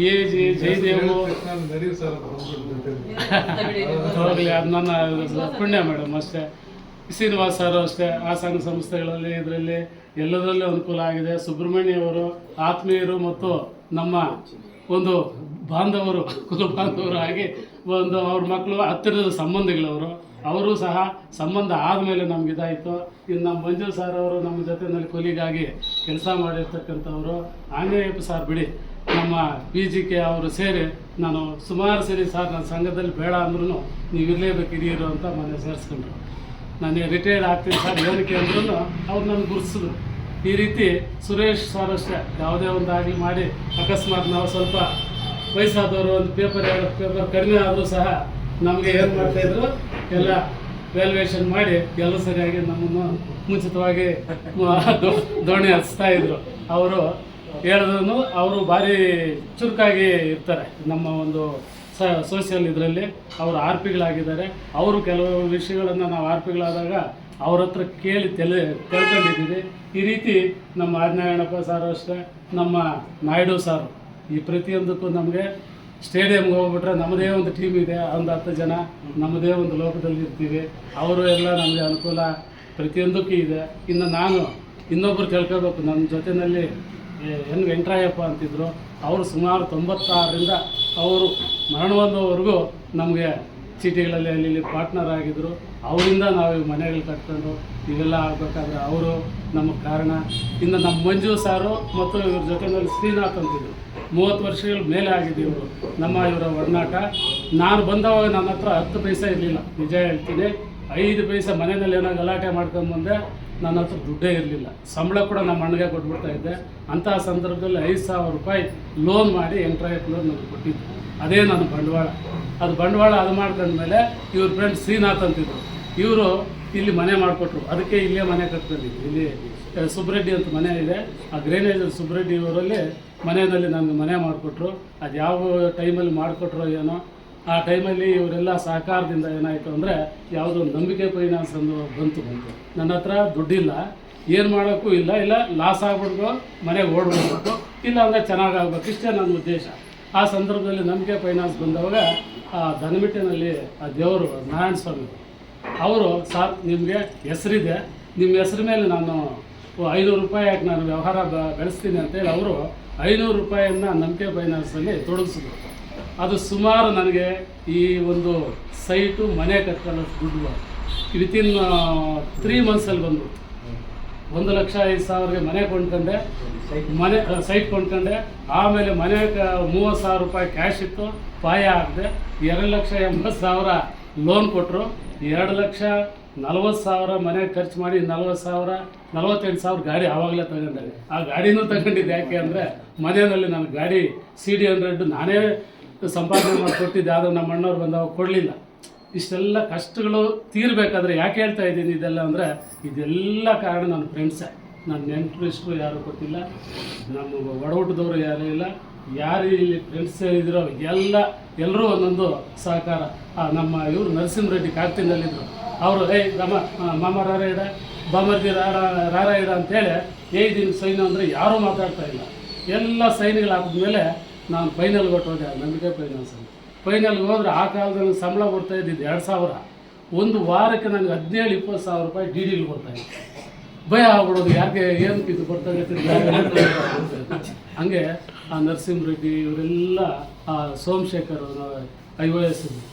ಜಯದೇವು ಹೋಗಲಿ, ಅದು ನನ್ನ ಪುಣ್ಯ ಮೇಡಮ್ ಅಷ್ಟೇ. ಶ್ರೀನಿವಾಸ್ ಸರ್ ಅಷ್ಟೇ, ಆ ಸಂಘ ಸಂಸ್ಥೆಗಳಲ್ಲಿ ಇದರಲ್ಲಿ ಎಲ್ಲದರಲ್ಲೂ ಅನುಕೂಲ ಆಗಿದೆ. ಸುಬ್ರಹ್ಮಣ್ಯ ಅವರು ಆತ್ಮೀಯರು ಮತ್ತು ನಮ್ಮ ಒಂದು ಬಾಂಧವರು, ಕುಲ ಬಾಂಧವರು ಆಗಿ ಒಂದು ಅವ್ರ ಮಕ್ಕಳು ಹತ್ತಿರದ ಸಂಬಂಧಿಗಳವರು, ಅವರು ಸಹ ಸಂಬಂಧ ಆದಮೇಲೆ ನಮ್ಗೆ ಇದಾಯಿತು. ಇನ್ನು ನಮ್ಮ ಮಂಜು ಸರ್ ಅವರು ನಮ್ಮ ಜೊತೆಯಲ್ಲಿ ಕೊಲಿಗಾಗಿ ಕೆಲಸ ಮಾಡಿರ್ತಕ್ಕಂಥವ್ರು, ಆಂಜನೇಯಪ್ಪ ಸರ್ ಬಿಡಿ, ನಮ್ಮ PGK ಅವರು ಸೇರಿ ನಾನು ಸುಮಾರು ಸೇರಿ ಸರ್ ನನ್ನ ಸಂಘದಲ್ಲಿ ಬೇಡ ಅಂದ್ರೂ ನೀವು ಇರಲೇಬೇಕು ಹಿರಿಯರು ಅಂತ ಮನೆ ಸೇರಿಸ್ಕೊಂಡ್ರು. ನಾನು ರಿಟೈರ್ಡ್ ಆಗ್ತೀನಿ ಸರ್ ಏನಕ್ಕೆ ಅಂದ್ರೂ ಅವ್ರು ನನಗೆ ಗುರುತಿಸಿದ್ರು. ಈ ರೀತಿ ಸುರೇಶ್ ಸರ್ ಅಷ್ಟೇ, ಯಾವುದೇ ಒಂದು ಆಗಲಿ ಮಾಡಿ ಅಕಸ್ಮಾತ್ ನಾವು ಸ್ವಲ್ಪ ವಯಸ್ಸಾದವರು ಒಂದು ಪೇಪರ್ ಕಡಿಮೆ ಆದರೂ ಸಹ ನಮಗೆ ಏನು ಮಾಡ್ತಾಯಿದ್ರು, ಎಲ್ಲ ವ್ಯಾಲ್ಯೂಯೇಷನ್ ಮಾಡಿ ಎಲ್ಲ ಸರಿಯಾಗಿ ನಮ್ಮನ್ನು ಮುಂಚಿತವಾಗಿ ದೋಣಿ ಹಚ್ತಾಯಿದ್ರು. ಅವರು ಹೇಳಿದ್ರು ಅವರು ಭಾರಿ ಚುರುಕಾಗಿ ಇರ್ತಾರೆ. ನಮ್ಮ ಒಂದು ಸೋಷಿಯಲ್ ಇದರಲ್ಲಿ ಅವರು RPಗಳಾಗಿದ್ದಾರೆ. ಅವರು ಕೆಲವು ವಿಷಯಗಳನ್ನು ನಾವು RPಗಳಾದಾಗ ಅವ್ರ ಹತ್ರ ಕೇಳಿ ತಿಳ್ಕೊಂಡಿದ್ದೀವಿ. ಈ ರೀತಿ ನಮ್ಮ ಆಜ್ಞಾಯಣಪ್ಪ ಸರ್ ಅಷ್ಟೇ, ನಮ್ಮ ನಾಯ್ಡು ಸರ್, ಈ ಪ್ರತಿಯೊಂದಕ್ಕೂ ನಮಗೆ ಸ್ಟೇಡಿಯಮ್ಗೆ ಹೋಗ್ಬಿಟ್ರೆ ನಮ್ಮದೇ ಒಂದು ಟೀಮ್ ಇದೆ, ಒಂದು 10 ಜನ ನಮ್ಮದೇ ಒಂದು ಲೋಕದಲ್ಲಿ ಇರ್ತೀವಿ. ಅವರು ಎಲ್ಲ ನಮಗೆ ಅನುಕೂಲ ಪ್ರತಿಯೊಂದಕ್ಕೂ ಇದೆ. ಇನ್ನು ನಾನು ಇನ್ನೊಬ್ಬರು ತಿಳ್ಕೋಬೇಕು, ನನ್ನ ಜೊತೆಯಲ್ಲಿ N ವೆಂಕಟರಾಯಪ್ಪ ಅಂತಿದ್ರು. ಅವರು ಸುಮಾರು 96ರಿಂದ ಅವರು ಮರಣ ಹೊಂದೋವರೆಗೂ ನಮಗೆ ಚೀಟಿಗಳಲ್ಲಿ ಅಲ್ಲಿ ಪಾರ್ಟ್ನರ್ ಆಗಿದ್ದರು. ಅವರಿಂದ ನಾವು ಮನೆಗಳು ಕಟ್ಕೊಂಡು ಇವೆಲ್ಲ ಆಗಬೇಕಾದ್ರೆ ಅವರು ನಮಗೆ ಕಾರಣ. ಇನ್ನು ನಮ್ಮ ಮಂಜು ಸಾರು ಮತ್ತು ಇವ್ರ ಜೊತೆಯಲ್ಲಿ ಶ್ರೀನಾಥ್ ಅಂತಿದ್ರು. 30 ವರ್ಷಗಳ ಮೇಲೆ ಆಗಿದೆ ಇವರು, ಇವರ ಒಡನಾಟ. ನಾನು ಬಂದವಾಗ ನನ್ನ ಹತ್ರ 10 ಪೈಸೆ ಇರಲಿಲ್ಲ, ನಿಜ ಹೇಳ್ತೀನಿ. 5 ಪೈಸೆ ಮನೆಯಲ್ಲಿ ಏನೋ ಗಲಾಟೆ ಮಾಡ್ಕೊಂಬಂದೆ, ನನ್ನ ಹತ್ರ ದುಡ್ಡೇ ಇರಲಿಲ್ಲ. ಸಂಬಳ ಕೂಡ ನಮ್ಮ ಅಣ್ಣಗೆ ಕೊಟ್ಬಿಡ್ತಾ ಇದ್ದೆ. ಅಂತಹ ಸಂದರ್ಭದಲ್ಲಿ 5,000 ರೂಪಾಯಿ ಲೋನ್ ಮಾಡಿ ಎಂಟ್ರಾಯಪ್ ಲೋನ್ ನನಗೆ ಕೊಟ್ಟಿದ್ದು, ಅದೇ ನನ್ನ ಬಂಡವಾಳ. ಅದು ಬಂಡವಾಳ ಅದು ಮಾಡ್ಕೊಂಡ್ಮೇಲೆ ಇವ್ರ ಫ್ರೆಂಡ್ ಶ್ರೀನಾಥ್ ಅಂತಿದ್ರು, ಇವರು ಇಲ್ಲಿ ಮನೆ ಮಾಡಿಕೊಟ್ರು. ಅದಕ್ಕೆ ಇಲ್ಲೇ ಮನೆ ಕಟ್ಕೊಂಡಿದ್ದು. ಇಲ್ಲಿ ಸುಬ್ರೆಡ್ಡಿ ಅಂತ ಮನೆ ಇದೆ, ಆ ಗ್ರೇನೇಜರ್ ಸುಬ್ರೆಡ್ಡಿ ಇವರಲ್ಲಿ ಮನೆಯಲ್ಲಿ ನನಗೆ ಮನೆ ಮಾಡಿಕೊಟ್ರು. ಅದು ಯಾವ ಟೈಮಲ್ಲಿ ಮಾಡಿಕೊಟ್ರೋ ಏನೋ, ಆ ಟೈಮಲ್ಲಿ ಇವರೆಲ್ಲ ಸಹಕಾರದಿಂದ ಏನಾಯಿತು ಅಂದರೆ ಯಾವುದೋ ಒಂದು ನಂಬಿಕೆ ಫೈನಾನ್ಸ್ ಅಂದು ಬಂತು. ನನ್ನ ಹತ್ರ ದುಡ್ಡಿಲ್ಲ, ಏನು ಮಾಡೋಕ್ಕೂ ಇಲ್ಲ ಲಾಸ್ ಆಗ್ಬಿಡ್ಬೇಕು, ಮನೆಗೆ ಓಡ್ಬಿಡ್ಬೇಕು, ಇಲ್ಲ ಅಂದರೆ ಚೆನ್ನಾಗಾಗ್ಬೇಕು, ಇಷ್ಟೇ ನನ್ನ ಉದ್ದೇಶ. ಆ ಸಂದರ್ಭದಲ್ಲಿ ನಂಬಿಕೆ ಫೈನಾನ್ಸ್ ಬಂದವಾಗ ಆ ದನಮಿಟ್ಟಿನಲ್ಲಿ ಆ ದೇವರು ನಾರಾಯಣ ಸ್ವಾಮಿ ಅವರು, ಸಾರ್ ನಿಮಗೆ ಹೆಸರಿದೆ, ನಿಮ್ಮ ಹೆಸರು ಮೇಲೆ ನಾನು 500 ರೂಪಾಯಿ ಯಾಕೆ ನಾನು ವ್ಯವಹಾರ ಬೆಳೆಸ್ತೀನಿ ಅಂತೇಳಿ ಅವರು 500 ರೂಪಾಯಿಯನ್ನು ನಂಬಿಕೆ ಫೈನಾನ್ಸಲ್ಲಿ ತೊಡಗಿಸಿದ್ರು. ಅದು ಸುಮಾರು ನನಗೆ ಈ ಒಂದು ಸೈಟು ಮನೆ ಕಟ್ಕೊಳ್ಳೋ ದುಡ್ಡು ವಿತಿನ್ 3 ಮಂತ್ಸಲ್ಲಿ ಬಂದ್ಬಿಟ್ಟು 1,05,000ಗೆ ಮನೆ ಕೊಂಡ್ಕೊಂಡೆ, ಸೈಟ್ ಕೊಂಡ್ಕೊಂಡೆ. ಆಮೇಲೆ ಮನೆ 30,000 ರೂಪಾಯಿ ಕ್ಯಾಶ್ ಇತ್ತು, ಪಾಯ ಹಾಕಿದೆ. 2,80,000 ಲೋನ್ ಕೊಟ್ಟರು. 2,40,000 ಮನೆಗೆ ಖರ್ಚು ಮಾಡಿ 48,000 ಗಾಡಿ ಆವಾಗಲೇ ತಗೊಂಡೆ. ಆ ಗಾಡಿನೂ ತಗೊಂಡಿದ್ದು ಯಾಕೆ ಅಂದರೆ ಮನೆಯಲ್ಲಿ ನನ್ನ ಗಾಡಿ CD100 ನಾನೇ ಸಂಪಾದನೆ ಮಾಡಿ ಕೊಟ್ಟಿದ್ದೆ, ಆದರೆ ನಮ್ಮ ಅಣ್ಣವ್ರು ಬಂದವಾಗ ಕೊಡಲಿಲ್ಲ. ಇಷ್ಟೆಲ್ಲ ಕಷ್ಟಗಳು ತೀರಬೇಕಾದ್ರೆ ಯಾಕೆ ಹೇಳ್ತಾ ಇದ್ದೀನಿ ಇದೆಲ್ಲ ಅಂದರೆ, ಇದೆಲ್ಲ ಕಾರಣ ನನ್ನ ಫ್ರೆಂಡ್ಸೇ. ನನ್ನ ನೆಂಟರಿಷ್ಟು ಯಾರೂ ಕೊಟ್ಟಿಲ್ಲ, ನಮ್ಮ ಒಡಹುಟ್ಟದವರು ಯಾರೂ ಇಲ್ಲ. ಯಾರು ಇಲ್ಲಿ ಫ್ರೆಂಡ್ಸ್ ಇದ್ರೋ ಎಲ್ಲರೂ ಒಂದೊಂದು ಸಹಕಾರ. ನಮ್ಮ ಇವರು ನರಸಿಂಹರೆಡ್ಡಿ ಕಾರ್ತಿನಲ್ಲಿದ್ದರು, ಅವರು ಮಾಮ ರಾರ ಇಡ, ಬಾಮರ್ದಿ ರಾರ ಇಡ ಅಂತೇಳಿ ದಿನ ಸೈನ್ ಅಂದರೆ ಯಾರೂ ಮಾತಾಡ್ತಾ ಇಲ್ಲ. ಎಲ್ಲ ಸೈನ್ಗಳು ಹಾಕಿದ್ಮೇಲೆ ನಾನು ಫೈನಲ್ಗೆ ಹೊಟ್ಟೋದೆ, ನಂಬಿಕೆ ಫೈನಾನ್ಸ್ ಅಂತ. ಫೈನಲ್ಗೆ ಹೋದರೆ ಆ ಕಾಲದಲ್ಲಿ ಸಂಬಳ ಕೊಡ್ತಾ ಇದ್ದಿದ್ದು 2,000. ಒಂದು ವಾರಕ್ಕೆ ನನಗೆ 17,000-20,000 ರೂಪಾಯಿ DDL ಕೊಡ್ತಾಯಿತ್ತು. ಭಯ ಆಗ್ಬಿಡೋದು, ಯಾಕೆ ಏನಕ್ಕೆ ಇದು ಕೊಡ್ತಾ ಇರ್ತೀನಿ. ಹಂಗೆ ಆ ನರಸಿಂಹರೆಡ್ಡಿ ಇವರೆಲ್ಲ, ಆ ಸೋಮಶೇಖರ್ IOS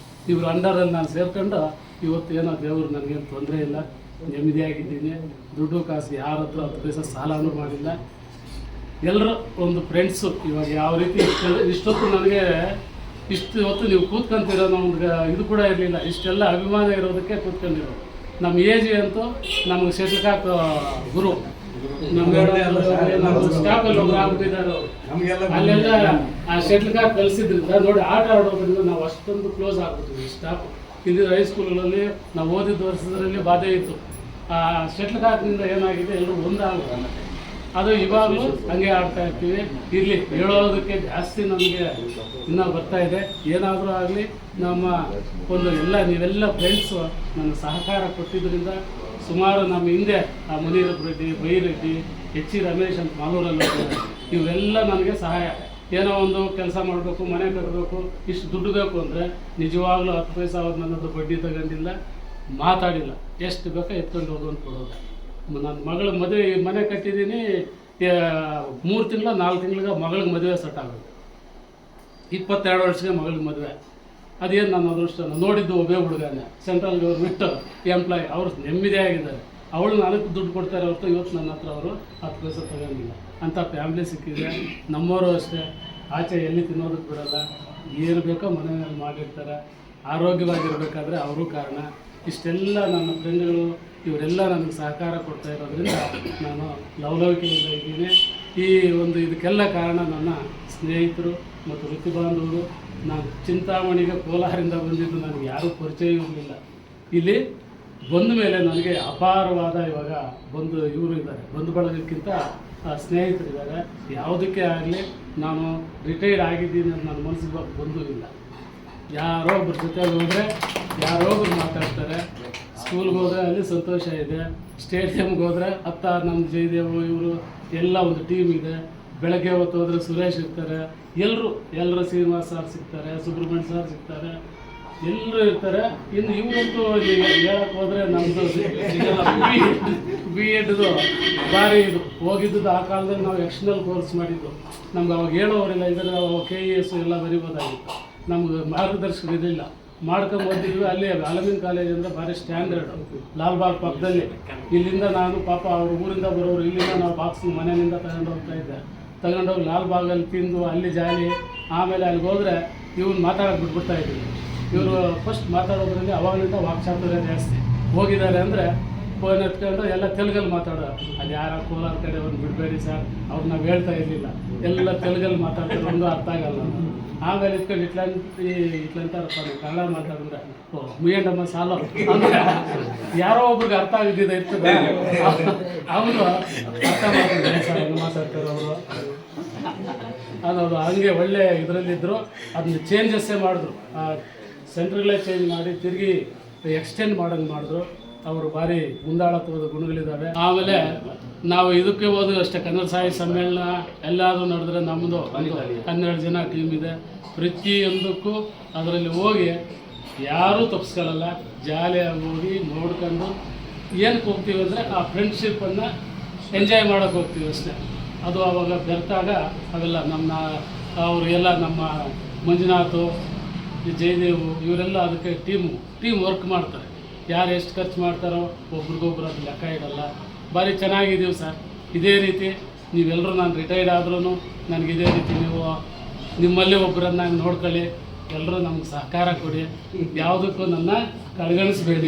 ಇವ್ರ ಅಂಡರಲ್ಲಿ ನಾನು ಸೇರ್ಕೊಂಡು ಇವತ್ತು ಏನೋ ದೇವರು ನನಗೇನು ತೊಂದರೆ ಇಲ್ಲ, ನೆಮ್ಮದಿಯಾಗಿದ್ದೀನಿ. ದುಡ್ಡು ಕಾಸು ಯಾರ ಹತ್ರ 10 ಪೈಸೆ ಸಾಲನೂ ಮಾಡಿಲ್ಲ. ಎಲ್ಲರೂ ಒಂದು ಫ್ರೆಂಡ್ಸು. ಇವಾಗ ಯಾವ ರೀತಿ ಇಷ್ಟೊತ್ತು ನನಗೆ ಹೊತ್ತು ನೀವು ಕೂತ್ಕೊಂತೀರೋ ನಮ್ಗೆ ಇದು ಕೂಡ ಇರಲಿಲ್ಲ. ಇಷ್ಟೆಲ್ಲ ಅಭಿಮಾನ ಇರೋದಕ್ಕೆ ಕೂತ್ಕೊಂಡಿರೋ. ನಮ್ಮ ಏಜಿ ಅಂತೂ ನಮಗೆ ಶೆಟ್ಲ್ಕಾಕ್ ಗುರು, ನಮ್ಗೆ ಸ್ಟಾಫಲ್ಲಿ ಒಬ್ರು ಆಗ್ಬಿಟ್ಟಿದ್ದಾರೆ. ಅಲ್ಲೆಲ್ಲ ಆ ಶೆಟ್ಲ್ಕಾಕ್ ಕಲಿಸಿದ್ರಿಂದ ನೋಡಿ ಆಟ ಆಡೋದ್ರಿಂದ ನಾವು ಅಷ್ಟೊಂದು ಕ್ಲೋಸ್ ಆಗ್ಬಿಟ್ಟಿದ್ವಿ ಸ್ಟಾಫ್. ಹಿಂದಿನ ಹೈಸ್ಕೂಲಲ್ಲಿ ನಾವು ಓದಿದ ವರ್ಷದಲ್ಲಿ ಬಾಧೆ ಇತ್ತು. ಆ ಶೆಟ್ಲ್ಕಾಕ್ನಿಂದ ಏನಾಗಿದೆ, ಎಲ್ಲರೂ ಒಂದಾಗಲ್ಲ. ಅದು ಇವಾಗಲೂ ಹಂಗೆ ಆಡ್ತಾ ಇರ್ತೀವಿ. ಇರಲಿ, ಹೇಳೋದಕ್ಕೆ ಜಾಸ್ತಿ ನಮಗೆ ಇನ್ನೂ ಬರ್ತಾ ಇದೆ. ಏನಾದರೂ ಆಗಲಿ ನಮ್ಮ ಒಂದು ನೀವೆಲ್ಲ ಫ್ರೆಂಡ್ಸು ನನ್ನ ಸಹಕಾರ ಕೊಟ್ಟಿದ್ದರಿಂದ ಸುಮಾರು ನಮ್ಮ ಹಿಂದೆ ಆ ಮುನೀರಪ್ಪ ರೆಡ್ಡಿ, ಬೈರೆಡ್ಡಿ, H. ರಮೇಶ್ ಅಂತ ಮಾಲೂರಲ್ಲಿ ಇವೆಲ್ಲ ನನಗೆ ಸಹಾಯ. ಏನೋ ಒಂದು ಕೆಲಸ ಮಾಡಬೇಕು, ಮನೆ ಕಟ್ಟಬೇಕು, ಇಷ್ಟು ದುಡ್ಡು ಬೇಕು ಅಂದರೆ ನಿಜವಾಗ್ಲೂ 10 ಪೈಸೆ ಅವ್ರು ನನ್ನದು ಬಡ್ಡಿ ತಗೊಂಡಿಲ್ಲ, ಮಾತಾಡಿಲ್ಲ. ಎಷ್ಟು ಬೇಕೋ ಎತ್ಕೊಂಡು ಹೋಗೋದು ಕೊಡೋದು. ನನ್ನ ಮಗಳ ಮದುವೆ ಮನೆ ಕಟ್ಟಿದ್ದೀನಿ, 3 ತಿಂಗಳು 4 ತಿಂಗಳಿಗೆ ಮಗಳಿಗೆ ಮದುವೆ ಸೆಟ್ ಆಗೋದು. 22 ವರ್ಷಕ್ಕೆ ಮಗಳಿಗೆ ಮದುವೆ. ಅದೇನು ನನ್ನ ಅದೃಷ್ಟ. ನೋಡಿದ್ದು ಒಬ್ಬೇ ಹುಡುಗನೇ, ಸೆಂಟ್ರಲ್ ಗೌರ್ಮೆಂಟ್ ಎಂಪ್ಲಾಯ್, ಅವರು ನೆಮ್ಮದಿ ಆಗಿದ್ದಾರೆ. ಅವಳು ನನಗೆ ದುಡ್ಡು ಕೊಡ್ತಾರೆ ಹೊರತು ಇವತ್ತು ನನ್ನ ಹತ್ರ ಅವರು 10 ಪೈಸೆ ತಗೊಂಡಿಲ್ಲ. ಅಂಥ ಫ್ಯಾಮ್ಲಿ ಸಿಕ್ಕಿದೆ. ನಮ್ಮವರು ಅಷ್ಟೇ, ಆಚೆ ಎಲ್ಲಿ ತಿನ್ನೋದಕ್ಕೆ ಬಿಡೋಲ್ಲ, ಏನು ಬೇಕೋ ಮನೆಯಲ್ಲಿ ಮಾಡಿರ್ತಾರೆ. ಆರೋಗ್ಯವಾಗಿರಬೇಕಾದ್ರೆ ಅವರು ಕಾರಣ. ಇಷ್ಟೆಲ್ಲ ನನ್ನ ಫ್ರೆಂಡ್ಗಳು ಇವರೆಲ್ಲ ನನಗೆ ಸಹಕಾರ ಕೊಡ್ತಾ ಇರೋದ್ರಿಂದ ನಾನು ಲವಲವಿಕೆಯಿಂದ ಇದ್ದೀನಿ. ಈ ಒಂದು ಇದಕ್ಕೆಲ್ಲ ಕಾರಣ ನನ್ನ ಸ್ನೇಹಿತರು ಮತ್ತು ವೃತ್ತಿ ಬಾಂಧವರು. ನಾನು ಚಿಂತಾಮಣಿಗೆ ಕೋಲಾರಿಂದ ಬಂದಿದ್ದು ನನಗೆ ಯಾರೂ ಪರಿಚಯ ಇರಲಿಲ್ಲ. ಇಲ್ಲಿ ಬಂದ ಮೇಲೆ ನನಗೆ ಅಪಾರವಾದ ಇವಾಗ ಇವರು ಇದ್ದಾರೆ, ಬಂಧು ಬಳಗಕ್ಕಿಂತ ಸ್ನೇಹಿತರಿದ್ದಾರೆ. ಯಾವುದಕ್ಕೆ ಆಗಲಿ ನಾನು ರಿಟೈರ್ಡ್ ಆಗಿದ್ದೀನಿ ಅಂತ ನನ್ನ ಮನಸ್ಸಿಗೆ ಇವಾಗ ಬಂದೂ ಇಲ್ಲ. ಯಾರೋ ಒಬ್ಬರ ಜೊತೆಗೆ ಹೋದರೆ ಯಾರೋ ಒಬ್ರು ಮಾತಾಡ್ತಾರೆ. ಸ್ಕೂಲ್ಗೆ ಹೋದರೆ ಅಲ್ಲಿ ಸಂತೋಷ ಇದೆ. ಸ್ಟೇಡಿಯಮ್ಗೆ ಹೋದರೆ ನಮ್ಮ ಜಯದೇವು ಇವರು ಎಲ್ಲ ಒಂದು ಟೀಮ್ ಇದೆ. ಬೆಳಗ್ಗೆ ಹೊತ್ತು ಹೋದರೆ ಸುರೇಶ್ ಇರ್ತಾರೆ, ಎಲ್ಲರೂ ಶ್ರೀನಿವಾಸ್ ಸರ್ ಸಿಗ್ತಾರೆ, ಸುಬ್ರಹ್ಮಣ್ಯ ಸರ್ ಸಿಗ್ತಾರೆ, ಎಲ್ಲರೂ ಇರ್ತಾರೆ. ಇನ್ನು ಇವರಂತೂ ಹೇಳಕ್ಕೆ ಹೋದರೆ ನಮ್ಮದು ಸಿಗಲ್ಲ. ಬಿ.ಎಡ್ದು ಭಾರಿ ಇದು ಹೋಗಿದ್ದು. ಆ ಕಾಲದಲ್ಲಿ ನಾವು ಎಕ್ಸ್ಟರ್ನಲ್ ಕೋರ್ಸ್ ಮಾಡಿದ್ದು. ನಮ್ಗೆ ಅವಾಗ ಹೇಳೋರಿಲ್ಲ, ಇದರ KES ಎಲ್ಲ ಬರಿಬೋದಾಗಿತ್ತು. ನಮ್ಗೆ ಮಾರ್ಗದರ್ಶಕರು ಇರಲಿಲ್ಲ. ಮಾಡ್ಕೊಂಬಂದಿದ್ವಿ. ಅಲ್ಲಿ ಆಲಮೀನ್ ಕಾಲೇಜ್ ಅಂದರೆ ಭಾರಿ ಸ್ಟ್ಯಾಂಡರ್ಡು, ಲಾಲ್ಬಾಗ್ ಪಕ್ಕದಲ್ಲಿ. ಇಲ್ಲಿಂದ ನಾನು ಪಾಪ ಅವ್ರ ಊರಿಂದ ಬರೋರು, ಇಲ್ಲಿಂದ ನಾವು ಬಾಕ್ಸ್ ಮನೆಯಿಂದ ತಗೊಂಡು ಹೋಗ್ತಾ ಇದ್ದೆ. ತಗೊಂಡೋಗಿ ಲಾಲ್ಬಾಗಲ್ಲಿ ತಿಂದು ಅಲ್ಲಿ ಜಾಲಿ. ಆಮೇಲೆ ಅಲ್ಲಿಗೆ ಹೋದರೆ ಇವ್ನು ಮಾತಾಡೋಕೆ ಬಿಟ್ಬಿಡ್ತಾ ಇದ್ವಿ. ಇವರು ಫಸ್ಟ್ ಮಾತಾಡೋದ್ರಲ್ಲಿ ಅವಾಗಲಿಂದ ವಾಕ್ಚಾತುರ್ಯ ಜಾಸ್ತಿ. ಹೋಗಿದ್ದಾರೆ ಅಂದರೆ ಫೋನ್ ಎತ್ಕೊಂಡು ಎಲ್ಲ ತೆಲುಗಲ್ಲಿ ಮಾತಾಡೋ. ಅದು ಯಾರ ಕೋಲಾರ ಕಡೆ ಒಂದು ಬಿಡಬೇಡಿ ಸರ್, ಅವ್ರು ನಾವು ಹೇಳ್ತಾ ಇರಲಿಲ್ಲ. ಎಲ್ಲ ತೆಲುಗಲ್ಲಿ ಮಾತಾಡ್ತಾರೆ, ಒಂದು ಅರ್ಥ ಆಗಲ್ಲ. ಆಮೇಲೆ ಇಟ್ಕೊಂಡು ಇಟ್ಲಂತಾರಪ್ಪ ನೀವು ಕನ್ನಡ ಮಾತಾಡಿದ್ರೆ ಮುಯ್ಯಂಡಮ್ಮ ಸಾಲ ಅಂದರೆ ಯಾರೋ ಒಬ್ರಿಗೆ ಅರ್ಥ ಆಗಿದ್ದಿದೆ ಇರ್ತದೆ. ಅವರು ಅರ್ಥ ಮಾಡ್ತಾರೆ ಸರ್ ಹೆಂಗೆ ಮಾತಾಡ್ತಾರೆ ಅವರು ಅನ್ನೋದು. ಹಂಗೆ ಒಳ್ಳೆ ಇದರಲ್ಲಿದ್ದರು. ಅದನ್ನ ಚೇಂಜಸ್ಸೇ ಮಾಡಿದ್ರು. ಸೆಂಟ್ರ್ಗಳೇ ಚೇಂಜ್ ಮಾಡಿ ತಿರುಗಿ ಎಕ್ಸ್ಟೆಂಡ್ ಮಾಡೋಂಗೆ ಮಾಡಿದ್ರು. ಅವರು ಭಾರಿ ಮುಂದಾಳತ್ವದ ಗುಣಗಳಿದ್ದಾವೆ. ಆಮೇಲೆ ನಾವು ಇದಕ್ಕೆ ಹೋದ್ರು ಅಷ್ಟೇ, ಕನ್ನಡ ಸಾಹಿತ್ಯ ಸಮ್ಮೇಳನ ಎಲ್ಲಾದರೂ ನಡೆದ್ರೆ ನಮ್ಮದು 12 ಜನ ಟೀಮ್ ಇದೆ. ಪ್ರತಿಯೊಂದಕ್ಕೂ ಅದರಲ್ಲಿ ಹೋಗಿ ಯಾರೂ ತಪ್ಪಿಸ್ಕೊಳ್ಳಲ್ಲ. ಜಾಲಿಯಾಗಿ ಹೋಗಿ ನೋಡ್ಕೊಂಡು ಏನಕ್ಕೆ ಹೋಗ್ತೀವಿ ಅಂದರೆ ಆ ಫ್ರೆಂಡ್ಶಿಪ್ಪನ್ನು ಎಂಜಾಯ್ ಮಾಡೋಕ್ಕೆ ಹೋಗ್ತೀವಿ ಅಷ್ಟೇ. ಅದು ಆವಾಗ ಬೆರೆತಾಗ ಅವೆಲ್ಲ ಅವರು ಎಲ್ಲ ನಮ್ಮ ಮಂಜುನಾಥು, ಜಯದೇವು ಇವರೆಲ್ಲ ಅದಕ್ಕೆ ಟೀಮ್ ವರ್ಕ್ ಮಾಡ್ತಾರೆ. ಯಾರು ಎಷ್ಟು ಖರ್ಚು ಮಾಡ್ತಾರೋ ಒಬ್ರಿಗೊಬ್ರು ಅದು ಲೆಕ್ಕ ಇಡಲ್ಲ. ಭಾರಿ ಚೆನ್ನಾಗಿದ್ದೀವಿ ಸರ್. ಇದೇ ರೀತಿ ನೀವೆಲ್ಲರೂ ನಾನು ರಿಟೈರ್ಡ್ ಆದ್ರೂ ನನಗೆ ಇದೇ ರೀತಿ ನೀವು ನಿಮ್ಮಲ್ಲಿ ಒಬ್ಬರನ್ನ ನೋಡ್ಕೊಳ್ಳಿ. ಎಲ್ಲರೂ ನಮ್ಗೆ ಸಹಕಾರ ಕೊಡಿ. ಯಾವುದಕ್ಕೂ ನನ್ನ ಕಡೆಗಣಿಸ್ಬೇಡಿ.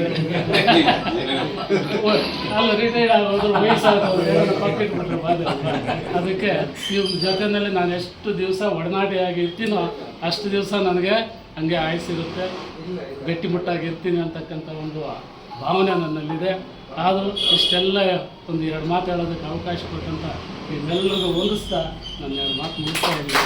ಅಲ್ಲ ರಿಟೈರ್ಡ್ ಆಗೋದು ವಯಸ್ಸಾಗೋದು ಪಾಕೆಟ್ ಬಿಟ್ಟರೆ ಬಾಧೆ. ಅದಕ್ಕೆ ನಿಮ್ಮ ಜೊತೆಯಲ್ಲಿ ನಾನು ಎಷ್ಟು ದಿವಸ ಒಡನಾಡಿಯಾಗಿ ಇರ್ತೀನೋ ಅಷ್ಟು ದಿವಸ ನನಗೆ ಹಂಗೆ ಆಯಸ್ಸಿರುತ್ತೆ, ಗಟ್ಟಿಮುಟ್ಟಾಗಿರ್ತೀನಿ ಅಂತಕ್ಕಂಥ ಒಂದು ಭಾವನೆ ನನ್ನಲ್ಲಿದೆ. ಆದರೂ ಇಷ್ಟೆಲ್ಲ ಒಂದು 2 ಮಾತು ಹೇಳೋದಕ್ಕೆ ಅವಕಾಶ ಕೊಟ್ಟಂತ ನಿಮ್ಮೆಲ್ಲರಿಗೂ ಹೊಂದಿಸ್ತಾ ನನ್ನ 2 ಮಾತು ಮುಗಿಸ್ತಾ ಇದ್ದೀನಿ.